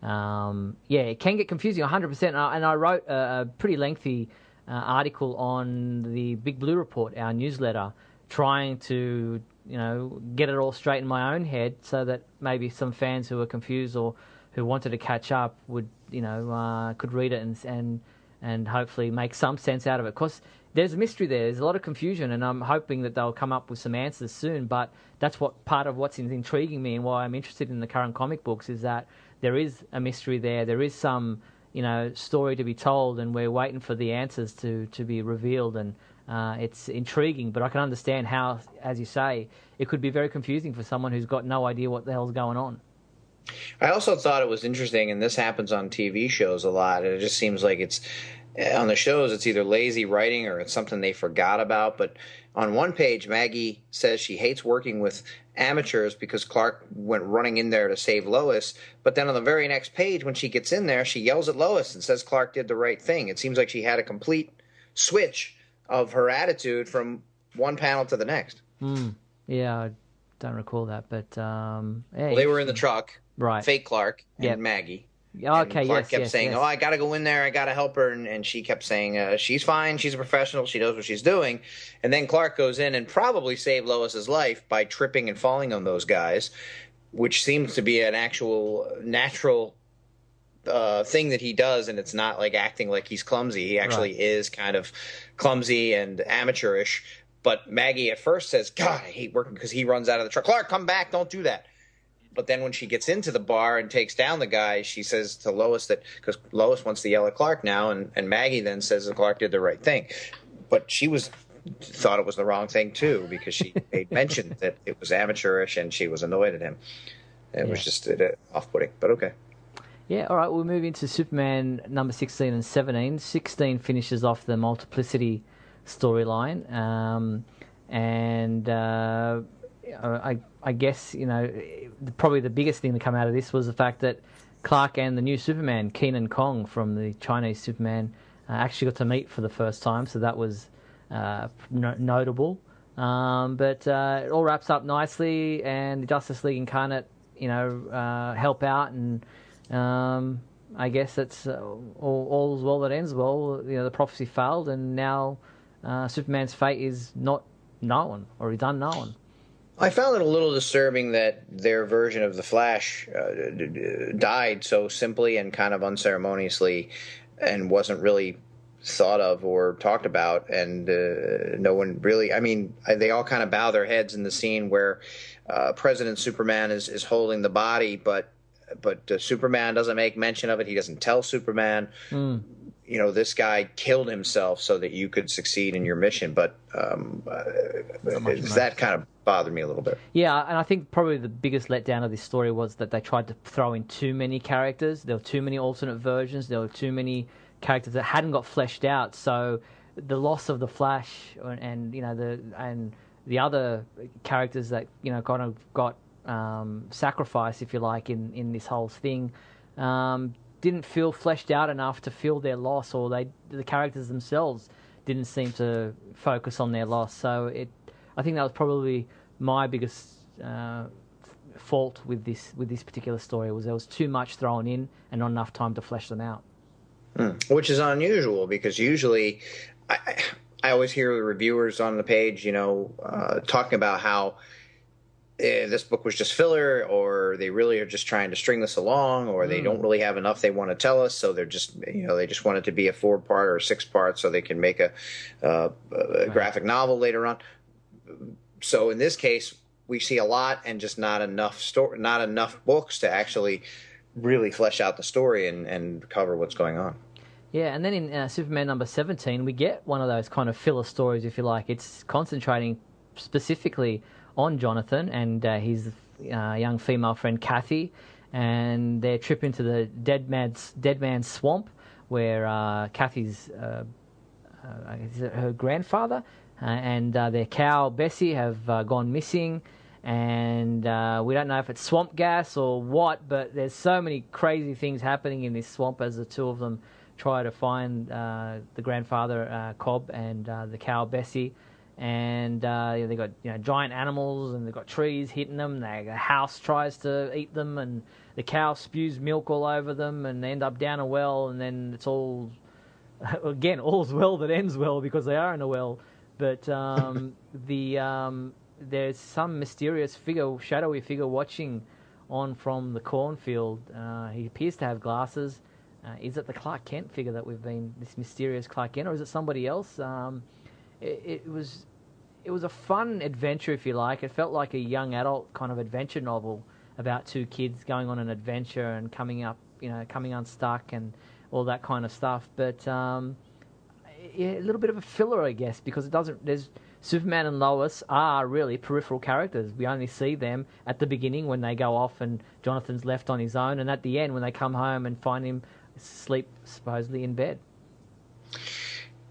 yeah, it can get confusing 100%. And I wrote a pretty lengthy article on the Big Blue Report, our newsletter, trying to get it all straight in my own head, so that maybe some fans who were confused or who wanted to catch up would could read it and hopefully make some sense out of it. Because there's a mystery there. There's a lot of confusion, and I'm hoping that they'll come up with some answers soon. But that's part of what's intriguing me and why I'm interested in the current comic books, is that there is a mystery there. There is some story to be told, and we're waiting for the answers to be revealed. And it's intriguing, but I can understand how, as you say, it could be very confusing for someone who's got no idea what the hell's going on. I also thought it was interesting, and this happens on TV shows a lot. It just seems like it's on the shows, it's either lazy writing or it's something they forgot about. But on one page, Maggie says she hates working with amateurs because Clark went running in there to save Lois. But then on the very next page, when she gets in there, she yells at Lois and says Clark did the right thing. It seems like she had a complete switch of her attitude from one panel to the next. Yeah, I don't recall that, but yeah, well, they were in the truck, right? Fake Clark and Maggie. Okay, and Clark yes, kept yes, saying, yes. "Oh, I got to go in there. I got to help her," and she kept saying, "She's fine. She's a professional. She knows what she's doing." And then Clark goes in and probably saved Lois's life by tripping and falling on those guys, which seems to be an actual natural thing that he does, and it's not like acting like he's clumsy. He actually is kind of clumsy and amateurish. But Maggie at first says, "God, I hate working," because he runs out of the truck. "Clark, come back. Don't do that." But then when she gets into the bar and takes down the guy, she says to Lois that, because Lois wants to yell at Clark now, and Maggie then says that Clark did the right thing. But she thought it was the wrong thing too, because she made mention that it was amateurish and she was annoyed at him. It was just off-putting, but okay. Yeah, all right, we'll move into Superman number 16 and 17. 16 finishes off the multiplicity storyline, and I guess, probably the biggest thing to come out of this was the fact that Clark and the new Superman, Kenan Kong from the Chinese Superman, actually got to meet for the first time, so that was notable. But it all wraps up nicely, and the Justice League Incarnate, help out, and I guess it's all's well that ends well. The prophecy failed, and now Superman's fate is not known, or is unknown. I found it a little disturbing that their version of the Flash died so simply and kind of unceremoniously, and wasn't really thought of or talked about, and no one really. I mean, they all kind of bow their heads in the scene where President Superman is holding the body, but Superman doesn't make mention of it. He doesn't tell Superman. This guy killed himself so that you could succeed in your mission. But that kind of bothered me a little bit. Yeah, and I think probably the biggest letdown of this story was that they tried to throw in too many characters. There were too many alternate versions. There were too many characters that hadn't got fleshed out. So the loss of the Flash and the other characters that kind of got sacrificed, if you like, in this whole thing, didn't feel fleshed out enough to feel their loss, or the characters themselves didn't seem to focus on their loss. So I think that was probably my biggest fault with this particular story, was there was too much thrown in and not enough time to flesh them out. Which is unusual, because usually I always hear the reviewers on the page, talking about how this book was just filler, or they really are just trying to string this along, or they don't really have enough they want to tell us, so they're just, they just want it to be a 4-part or a 6-part so they can make a graphic novel later on. So in this case, we see a lot and just not enough books to actually really flesh out the story and cover what's going on. Yeah, and then in Superman number 17, we get one of those kind of filler stories, if you like. It's concentrating specifically on Jonathan and his young female friend Kathy, and their trip into the Dead Man's Swamp, where Kathy's her grandfather and their cow Bessie have gone missing, and we don't know if it's swamp gas or what, but there's so many crazy things happening in this swamp as the two of them try to find the grandfather Cobb and the cow Bessie. And they got giant animals, and they've got trees hitting them. The house tries to eat them, and the cow spews milk all over them, and they end up down a well. And then it's all again, all's well that ends well because they are in a well. But there's some mysterious figure, shadowy figure, watching on from the cornfield. He appears to have glasses. Is it the Clark Kent figure that we've been, this mysterious Clark Kent, or is it somebody else? It was a fun adventure, if you like. It felt like a young adult kind of adventure novel about two kids going on an adventure and coming unstuck and all that kind of stuff. But a little bit of a filler, I guess, because there's Superman and Lois are really peripheral characters. We only see them at the beginning when they go off and Jonathan's left on his own, and at the end when they come home and find him asleep, supposedly in bed.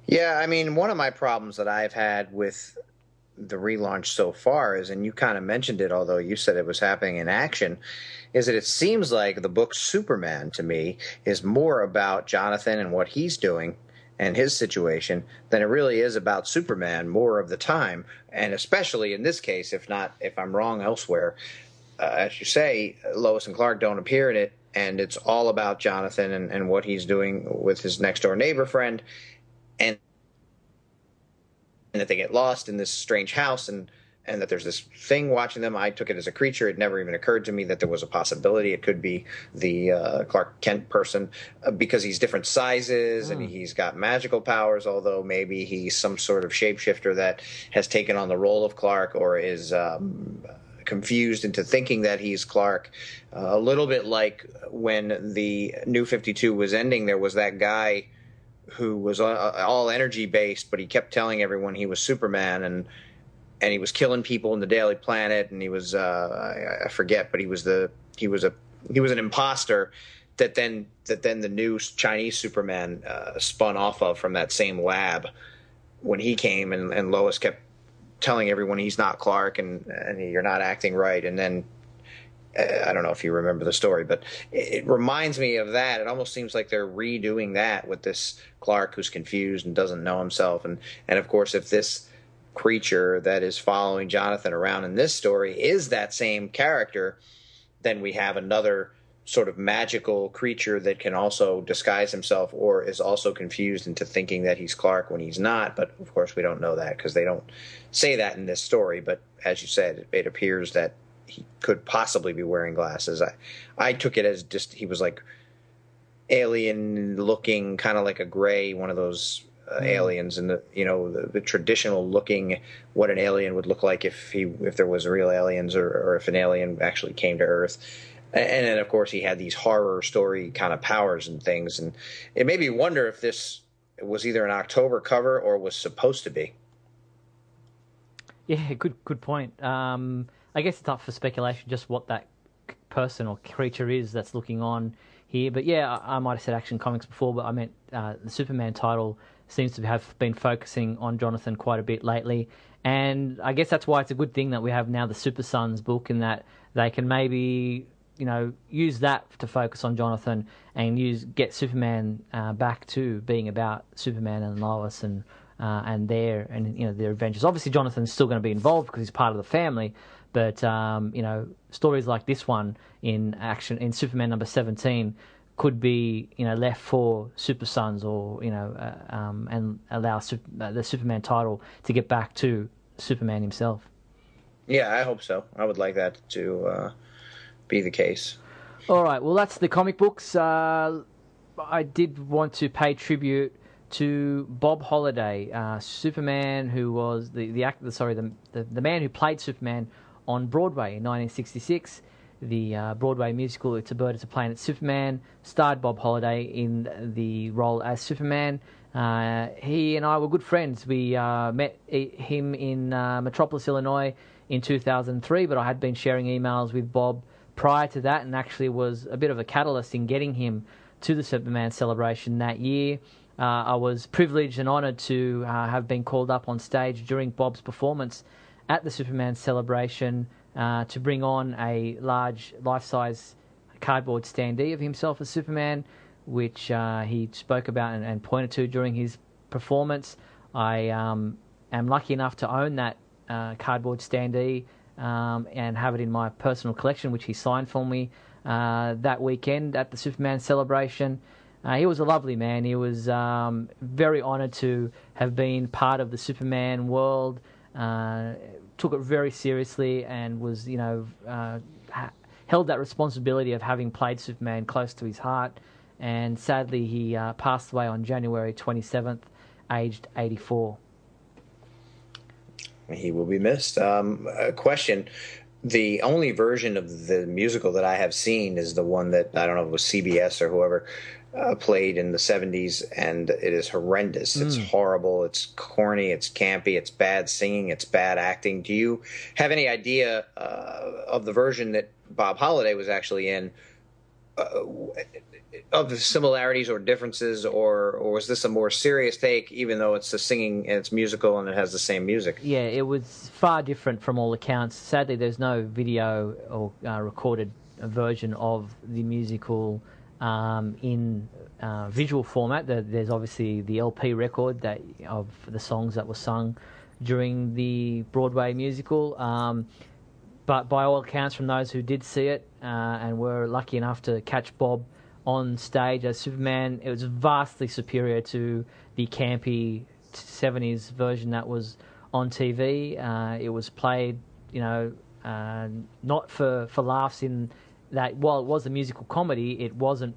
Yeah, I mean, one of my problems that I've had with the relaunch so far is, and you kind of mentioned it, although you said it was happening in action, is that it seems like the book Superman, to me, is more about Jonathan and what he's doing and his situation than it really is about Superman more of the time. And especially in this case, if I'm wrong elsewhere, as you say, Lois and Clark don't appear in it, and it's all about Jonathan and what he's doing with his next-door neighbor friend, and that they get lost in this strange house, and that there's this thing watching them. I took it as a creature. It never even occurred to me that there was a possibility it could be the Clark Kent person, because he's different sizes and he's got magical powers, although maybe he's some sort of shapeshifter that has taken on the role of Clark, or is confused into thinking that he's Clark. A little bit like when the New 52 was ending, there was that guy who was all energy based, but he kept telling everyone he was Superman, and he was killing people in the Daily Planet, and he was I forget, but he was an imposter that then the new Chinese Superman spun off of from that same lab when he came, and Lois kept telling everyone he's not Clark, and you're not acting right, and then I don't know if you remember the story, but it reminds me of that. It almost seems like they're redoing that with this Clark who's confused and doesn't know himself. And of course, if this creature that is following Jonathan around in this story is that same character, then we have another sort of magical creature that can also disguise himself, or is also confused into thinking that he's Clark when he's not. But of course, we don't know that because they don't say that in this story. But as you said, it appears that he could possibly be wearing glasses. I took it as just he was like alien looking, kind of like a gray, one of those aliens, and the traditional looking, what an alien would look like if there was real aliens, or if an alien actually came to Earth. And then of course he had these horror story kind of powers and things, and it made me wonder if this was either an October cover or was supposed to be. Yeah, good point. I guess it's up for speculation just what that person or creature is that's looking on here. But yeah, I might have said Action Comics before, but I meant the Superman title seems to have been focusing on Jonathan quite a bit lately. And I guess that's why it's a good thing that we have now the Super Sons book, in that they can maybe use that to focus on Jonathan and get Superman back to being about Superman and Lois and their adventures. Obviously, Jonathan's still going to be involved because he's part of the family. But stories like this one in Superman number 17 could be left for Super Sons, or and allow the Superman title to get back to Superman himself. Yeah, I hope so. I would like that to be the case. All right. Well, that's the comic books. I did want to pay tribute to Bob Holliday, Superman, who was the man who played Superman on Broadway in 1966. The Broadway musical It's a Bird, It's a Plane, It's Superman starred Bob Holliday in the role as Superman. He and I were good friends. We met him in Metropolis, Illinois in 2003, but I had been sharing emails with Bob prior to that, and actually was a bit of a catalyst in getting him to the Superman celebration that year. I was privileged and honoured to have been called up on stage during Bob's performance at the Superman celebration to bring on a large life-size cardboard standee of himself as Superman, which he spoke about and pointed to during his performance. I am lucky enough to own that cardboard standee and have it in my personal collection, which he signed for me that weekend at the Superman celebration. He was a lovely man. He was very honoured to have been part of the Superman world. Took it very seriously and was, held that responsibility of having played Superman close to his heart. And sadly, he passed away on January 27th, aged 84. He will be missed. A question. The only version of the musical that I have seen is the one that, I don't know if it was CBS or whoever, played in the 70s, and it is horrendous. It's horrible. It's corny. It's campy. It's bad singing. It's bad acting. Do you have any idea of the version that Bob Holliday was actually in, of the similarities or differences, or was this a more serious take, even though it's the singing and it's musical and it has the same music? Yeah, it was far different from all accounts. Sadly, there's no video or recorded version of the musical in visual format. There's obviously the LP record of the songs that were sung during the Broadway musical. But by all accounts, from those who did see it and were lucky enough to catch Bob on stage as Superman, it was vastly superior to the campy 70s version that was on TV. It was played, not for laughs, in that while it was a musical comedy, it wasn't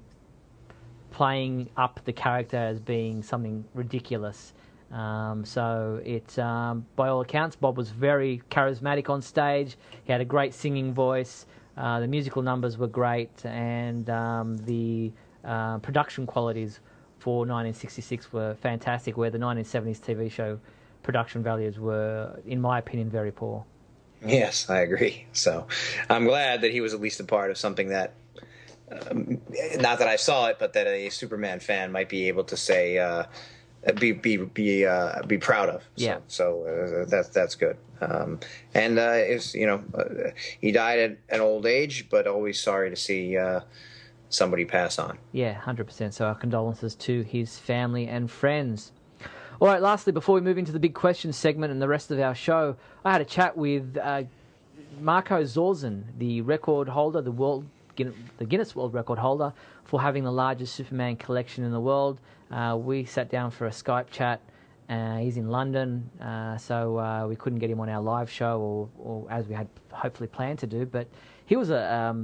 playing up the character as being something ridiculous. So by all accounts, Bob was very charismatic on stage. He had a great singing voice. The musical numbers were great, and the production qualities for 1966 were fantastic, where the 1970s TV show production values were, in my opinion, very poor. Yes, I agree. So I'm glad that he was at least a part of something that, not that I saw it, but that a Superman fan might be able to say, be proud of. Yeah. So that's good. And he died at an old age, but always sorry to see somebody pass on. Yeah, 100%. So our condolences to his family and friends. All right, lastly, before we move into the big questions segment and the rest of our show, I had a chat with Marco Zorzan, the record holder, the Guinness World Record holder for having the largest Superman collection in the world. We sat down for a Skype chat. He's in London, so we couldn't get him on our live show or as we had hopefully planned to do. But he was a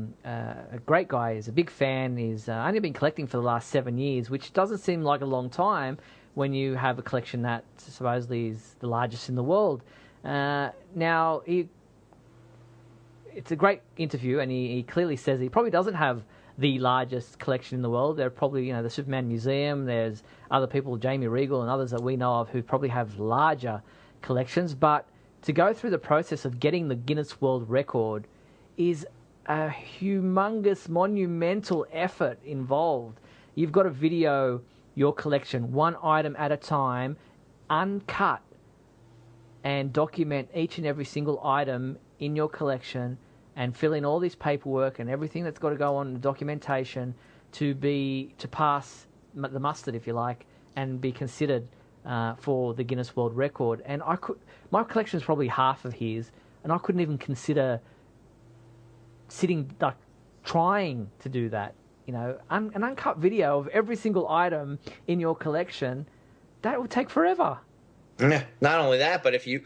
great guy. He's a big fan. He's only been collecting for the last 7 years, which doesn't seem like a long time when you have a collection that supposedly is the largest in the world. Now, it's a great interview, and he clearly says he probably doesn't have the largest collection in the world. There are probably, the Superman Museum, there's other people, Jamie Regal and others that we know of, who probably have larger collections. But to go through the process of getting the Guinness World Record is a humongous, monumental effort involved. You've got to video your collection one item at a time, uncut, and document each and every single item in your collection and fill in all this paperwork and everything that's got to go on the documentation to pass the mustard, if you like, and be considered for the Guinness World Record. And my collection is probably half of his, and I couldn't even consider trying to do that. An uncut video of every single item in your collection, that would take forever. Not only that, but if you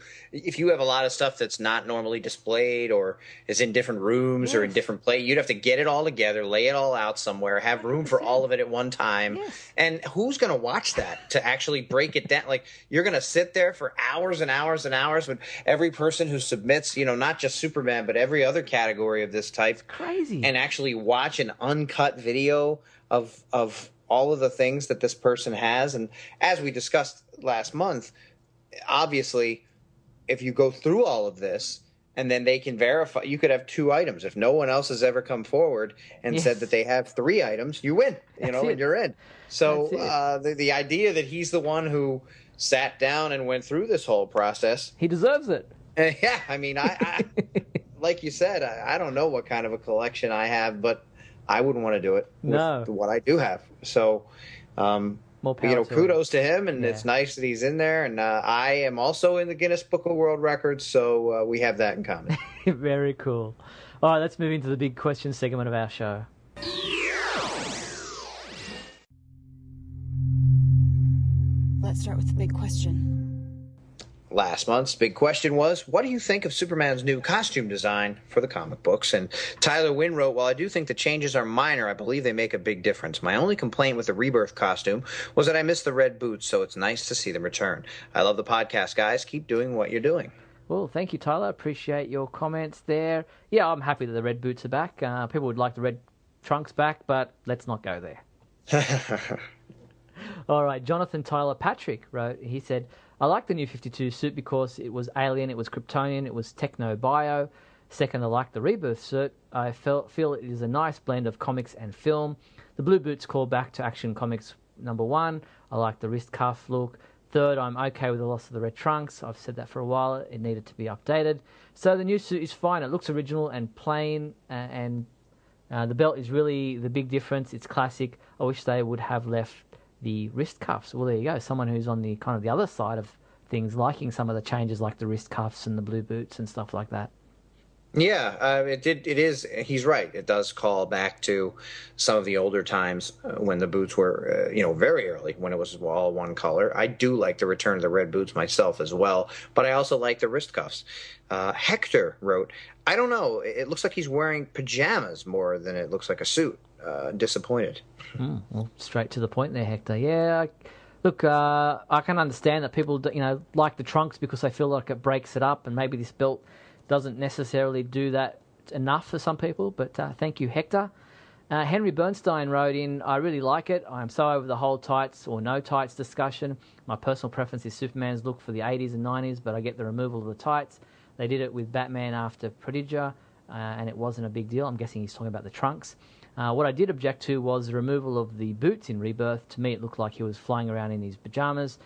have a lot of stuff that's not normally displayed or is in different rooms or in different places, you'd have to get it all together, lay it all out somewhere, have room for all of it at one time. Yes. And who's going to watch that to actually break it down? Like, you're going to sit there for hours and hours and hours with every person who submits, not just Superman, but every other category of this type. It's crazy. And actually watch an uncut video of all of the things that this person has. And as we discussed last month, obviously, if you go through all of this and then they can verify, you could have 2 items. If no one else has ever come forward and said that they have 3 items, you win, and you're in. So the idea that he's the one who sat down and went through this whole process. He deserves it. Yeah, I mean, I like you said, I don't know what kind of a collection I have, but I wouldn't want to do it with No. what I do have. So, More power to kudos to him, and Yeah. it's nice that he's in there. And I am also in the Guinness Book of World Records, so we have that in common. Very cool. All right, let's move into the big question segment of our show. Let's start with the big question. Last month's big question was, what do you think of Superman's new costume design for the comic books? And Tyler Wynn wrote, while I do think the changes are minor, I believe they make a big difference. My only complaint with the Rebirth costume was that I missed the red boots, so it's nice to see them return. I love the podcast, guys. Keep doing what you're doing. Well, thank you, Tyler. Appreciate your comments there. Yeah, I'm happy that the red boots are back. People would like the red trunks back, but let's not go there. All right, Jonathan Tyler Patrick wrote, he said, I like the new 52 suit because it was alien, it was Kryptonian, it was techno-bio. Second, I like the Rebirth suit. I feel it is a nice blend of comics and film. The blue boots call back to Action Comics #1. I like the wrist cuff look. Third, I'm okay with the loss of the red trunks. I've said that for a while. It needed to be updated. So the new suit is fine. It looks original and plain, and the belt is really the big difference. It's classic. I wish they would have left the wrist cuffs. Well, there you go. Someone who's on the kind of the other side of things, liking some of the changes like the wrist cuffs and the blue boots and stuff like that. Yeah, it is. He's right. It does call back to some of the older times when the boots were, very early when it was all one color. I do like the return of the red boots myself as well, but I also like the wrist cuffs. Hector wrote, I don't know. It looks like he's wearing pajamas more than it looks like a suit. Disappointed. Well, straight to the point there, Hector. Yeah, look, I can understand that people, like the trunks because they feel like it breaks it up, and maybe this belt doesn't necessarily do that enough for some people, but thank you, Hector. Henry Bernstein wrote in, I really like it. I'm so over the whole tights or no tights discussion. My personal preference is Superman's look for the 80s and 90s, but I get the removal of the tights. They did it with Batman after Prodigia, and it wasn't a big deal. I'm guessing he's talking about the trunks. What I did object to was the removal of the boots in Rebirth. To me, it looked like he was flying around in his pajamas,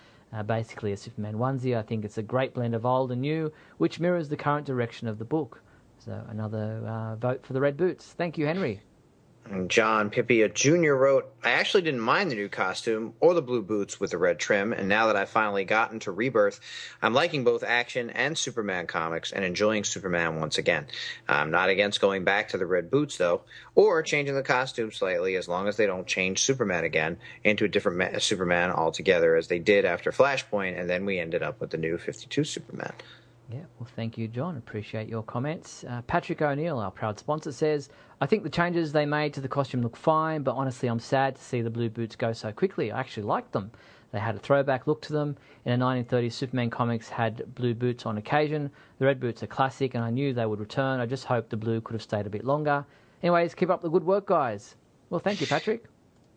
basically a Superman onesie. I think it's a great blend of old and new, which mirrors the current direction of the book. So another vote for the red boots. Thank you, Henry. And John Pipia Jr. wrote, I actually didn't mind the new costume or the blue boots with the red trim, and now that I've finally gotten to Rebirth, I'm liking both Action and Superman comics and enjoying Superman once again. I'm not against going back to the red boots, though, or changing the costume slightly as long as they don't change Superman again into a different Superman altogether, as they did after Flashpoint, and then we ended up with the new 52 Superman. Yeah, well, thank you, John. Appreciate your comments. Patrick O'Neill, our proud sponsor, says, I think the changes they made to the costume look fine, but honestly, I'm sad to see the blue boots go so quickly. I actually liked them. They had a throwback look to them. In the 1930s, Superman comics had blue boots on occasion. The red boots are classic, and I knew they would return. I just hoped the blue could have stayed a bit longer. Anyways, keep up the good work, guys. Well, thank you, Patrick.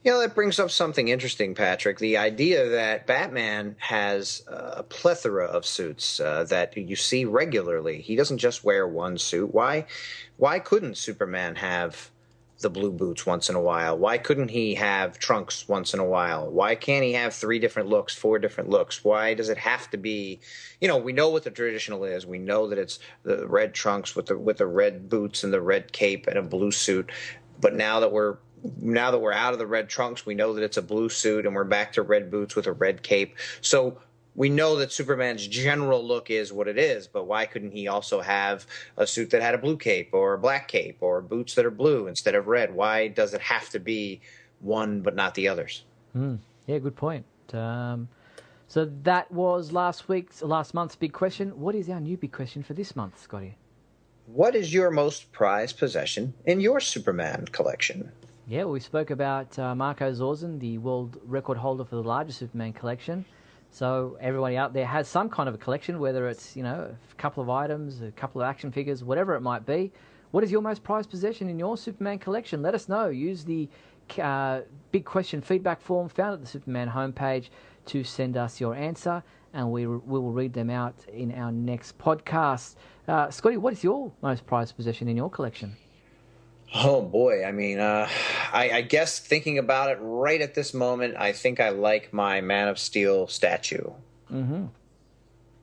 That brings up something interesting, Patrick. The idea that Batman has a plethora of suits that you see regularly. He doesn't just wear one suit. Why couldn't Superman have the blue boots once in a while? Why couldn't he have trunks once in a while? Why can't he have 3 different looks, 4 different looks? Why does it have to be, we know what the traditional is. We know that it's the red trunks with the red boots and the red cape and a blue suit. But now that we're out of the red trunks, we know that it's a blue suit, and we're back to red boots with a red cape. So we know that Superman's general look is what it is, but why couldn't he also have a suit that had a blue cape or a black cape or boots that are blue instead of red? Why does it have to be one but not the others? Yeah, good point. So that was last month's big question. What is our new big question for this month, Scotty? What is your most prized possession in your Superman collection? Yeah, we spoke about Marco Zorzan, the world record holder for the largest Superman collection. So everybody out there has some kind of a collection, whether it's, a couple of items, a couple of action figures, whatever it might be. What is your most prized possession in your Superman collection? Let us know. Use the big question feedback form found at the Superman homepage to send us your answer, and we will read them out in our next podcast. Scotty, what is your most prized possession in your collection? Oh, boy. I mean, I guess thinking about it right at this moment, I think I like my Man of Steel statue. Mm-hmm.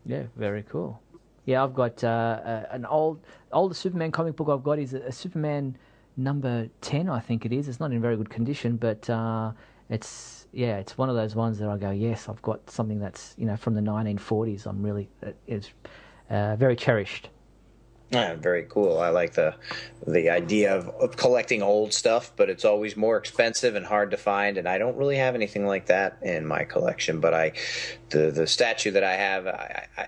Yeah, very cool. Yeah, I've got an older Superman comic book I've got is a Superman number 10, I think it is. It's not in very good condition, but it's one of those ones that I go, yes, I've got something that's from the 1940s. I'm really it's very cherished. Yeah, very cool. I like the idea of collecting old stuff, but it's always more expensive and hard to find. And I don't really have anything like that in my collection. But the statue that I have,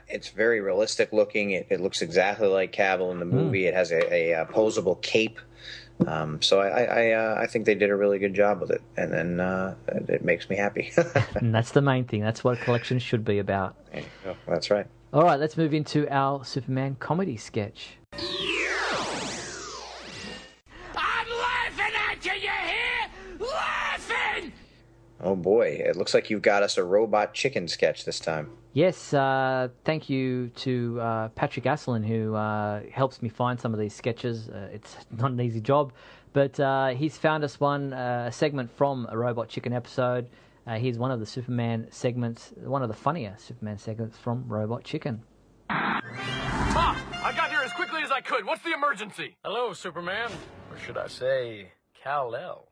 it's very realistic looking. It looks exactly like Cavill in the movie. It has a posable cape. So I think they did a really good job with it, and then it makes me happy. And that's the main thing. That's what collections should be about. Oh, that's right. All right, let's move into our Superman comedy sketch. I'm laughing at you, you hear? Laughing! Oh boy, it looks like you've got us a robot chicken sketch this time. Yes, thank you to Patrick Asselin, who helps me find some of these sketches. It's not an easy job, but he's found us a segment from a Robot Chicken episode. Here's one of the Superman segments, one of the funnier Superman segments from Robot Chicken. Mom, I got here as quickly as I could. What's the emergency? Hello, Superman. Or should I say, KAL.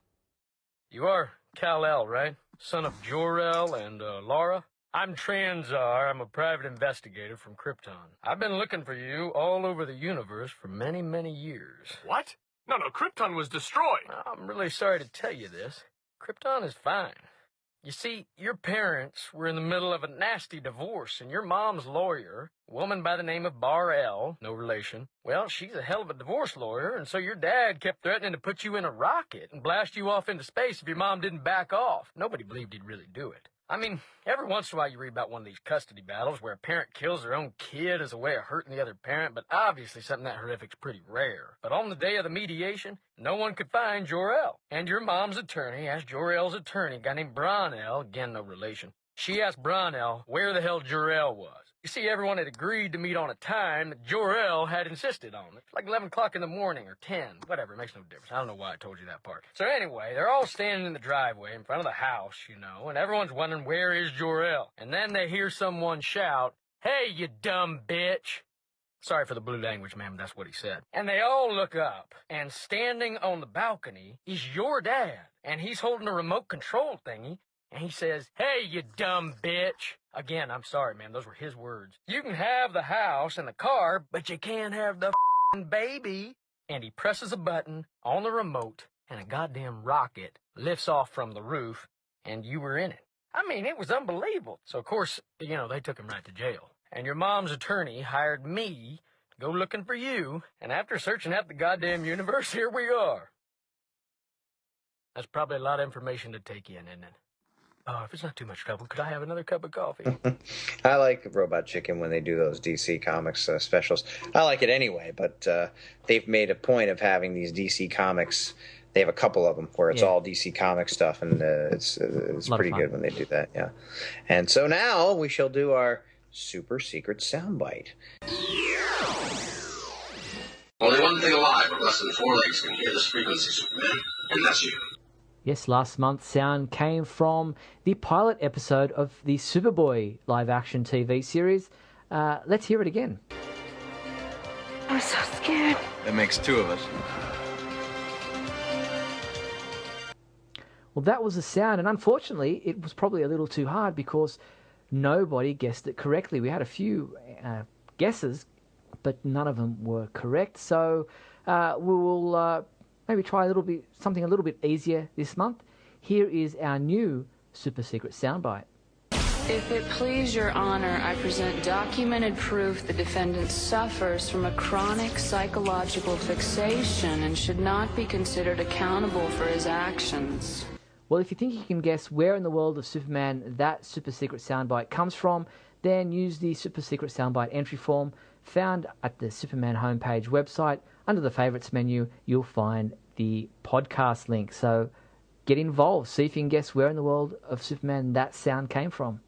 You are KAL, right? Son of Jor-El and Laura? I'm Transar. I'm a private investigator from Krypton. I've been looking for you all over the universe for many, many years. What? No, Krypton was destroyed. I'm really sorry to tell you this. Krypton is fine. You see, your parents were in the middle of a nasty divorce, and your mom's lawyer, a woman by the name of Bar-El, no relation, well, she's a hell of a divorce lawyer, and so your dad kept threatening to put you in a rocket and blast you off into space if your mom didn't back off. Nobody believed he'd really do it. I mean, every once in a while you read about one of these custody battles where a parent kills their own kid as a way of hurting the other parent, but obviously something that horrific's pretty rare. But on the day of the mediation, no one could find Jor-El. And your mom's attorney asked Jor-El's attorney, a guy named Bron-El, again no relation, she asked Bron-El where the hell Jor-El was. You see, everyone had agreed to meet on a time that Jor-El had insisted on. It's like 11 o'clock in the morning or 10, whatever, it makes no difference. I don't know why I told you that part. So anyway, they're all standing in the driveway in front of the house, and everyone's wondering where is Jor-El. And then they hear someone shout, "Hey, you dumb bitch." Sorry for the blue language, ma'am, that's what he said. And they all look up, and standing on the balcony is your dad. And he's holding a remote control thingy, and he says, "Hey, you dumb bitch." Again, I'm sorry, man, those were his words. "You can have the house and the car, but you can't have the baby." And he presses a button on the remote, and a goddamn rocket lifts off from the roof, and you were in it. I mean, it was unbelievable. So, of course, they took him right to jail. And your mom's attorney hired me to go looking for you, and after searching out the goddamn universe, here we are. That's probably a lot of information to take in, isn't it? Oh, if it's not too much trouble, could I have another cup of coffee? I like Robot Chicken when they do those DC Comics specials. I like it anyway, but they've made a point of having these DC Comics. They have a couple of them where it's all DC Comics stuff, and it's pretty good when they do that, yeah. And so now we shall do our super secret soundbite. Only one thing alive with less than 4 legs can hear this frequency, Superman, and that's you. Yes, last month's sound came from the pilot episode of the Superboy live-action TV series. Let's hear it again. I'm so scared. That makes 2 of us. Well, that was the sound, and unfortunately, it was probably a little too hard because nobody guessed it correctly. We had a few guesses, but none of them were correct. So we will maybe try something a little bit easier this month. Here is our new super secret soundbite. If it please your honor, I present documented proof the defendant suffers from a chronic psychological fixation and should not be considered accountable for his actions. Well, if you think you can guess where in the world of Superman that super secret soundbite comes from, then use the super secret soundbite entry form found at the Superman homepage website. Under the favorites menu, you'll find the podcast link. So get involved. See if you can guess where in the world of Superman that sound came from.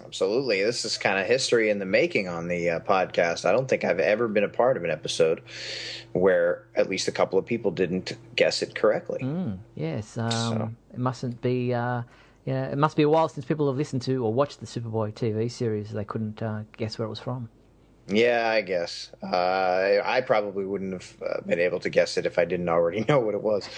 Absolutely. This is kind of history in the making on the podcast. I don't think I've ever been a part of an episode where at least a couple of people didn't guess it correctly. Yes. It mustn't be... it must be a while since people have listened to or watched the Superboy TV series. They couldn't guess where it was from. Yeah, I guess. I probably wouldn't have been able to guess it if I didn't already know what it was.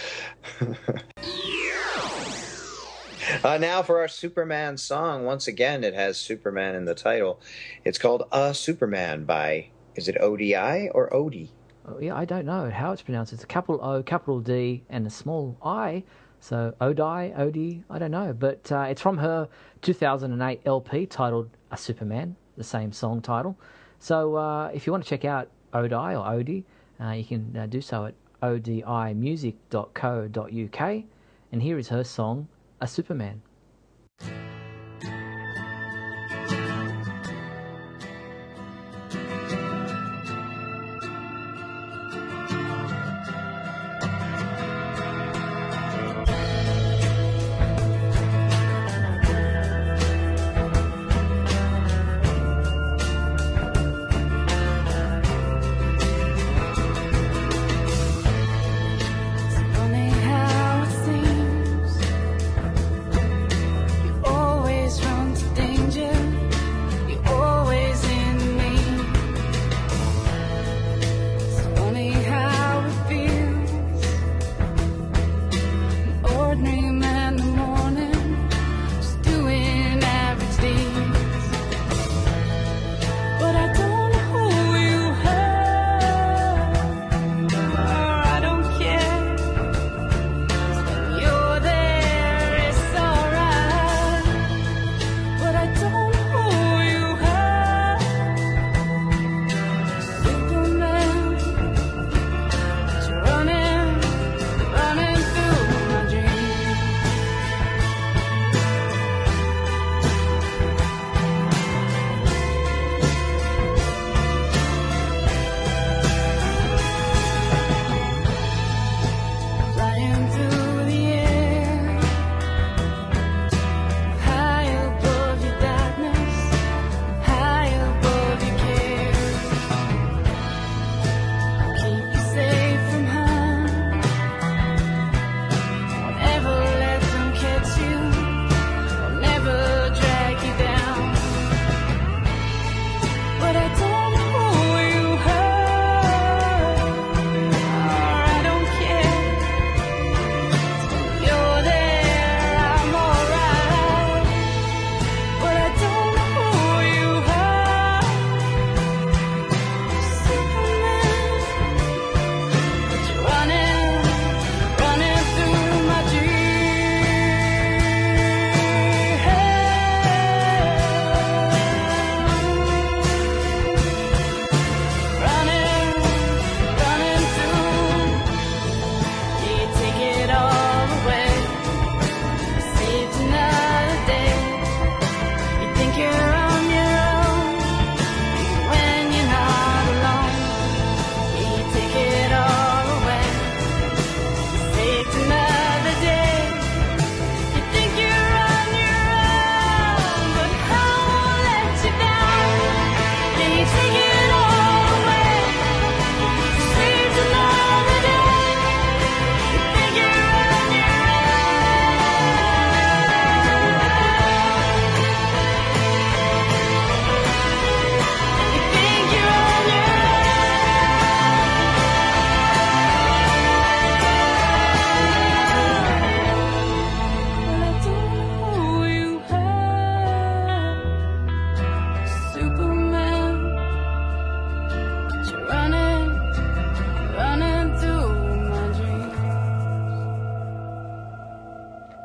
Now for our Superman song. Once again, it has Superman in the title. It's called Superman by, is it ODI or Odie? Oh, yeah, I don't know how it's pronounced. It's a capital O, capital D, and a small I. So Odie, I don't know. But it's from her 2008 LP titled A Superman, the same song title. So if you want to check out Odie or Odie, you can do so at odimusic.co.uk. And here is her song, A Superman.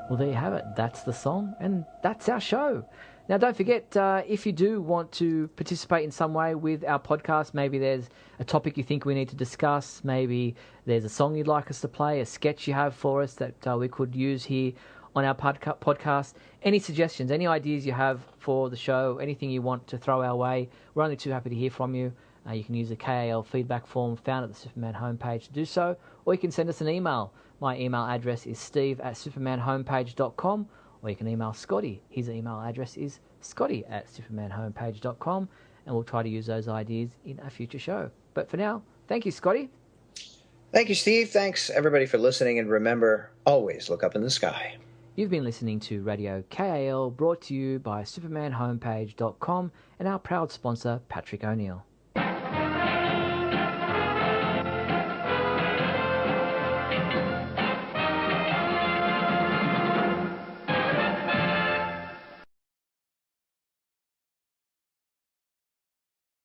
Well, there you have it. That's the song, and that's our show. Now, don't forget, if you do want to participate in some way with our podcast, maybe there's a topic you think we need to discuss, maybe there's a song you'd like us to play, a sketch you have for us that we could use here on our podcast, any suggestions, any ideas you have for the show, anything you want to throw our way, we're only too happy to hear from you. You can use the KAL feedback form found at the Superman homepage to do so, or you can send us an email. My email address is steve@supermanhomepage.com, or you can email Scotty. His email address is scotty@supermanhomepage.com, and we'll try to use those ideas in a future show. But for now, thank you, Scotty. Thank you, Steve. Thanks, everybody, for listening, and remember, always look up in the sky. You've been listening to Radio KAL, brought to you by supermanhomepage.com and our proud sponsor, Patrick O'Neill.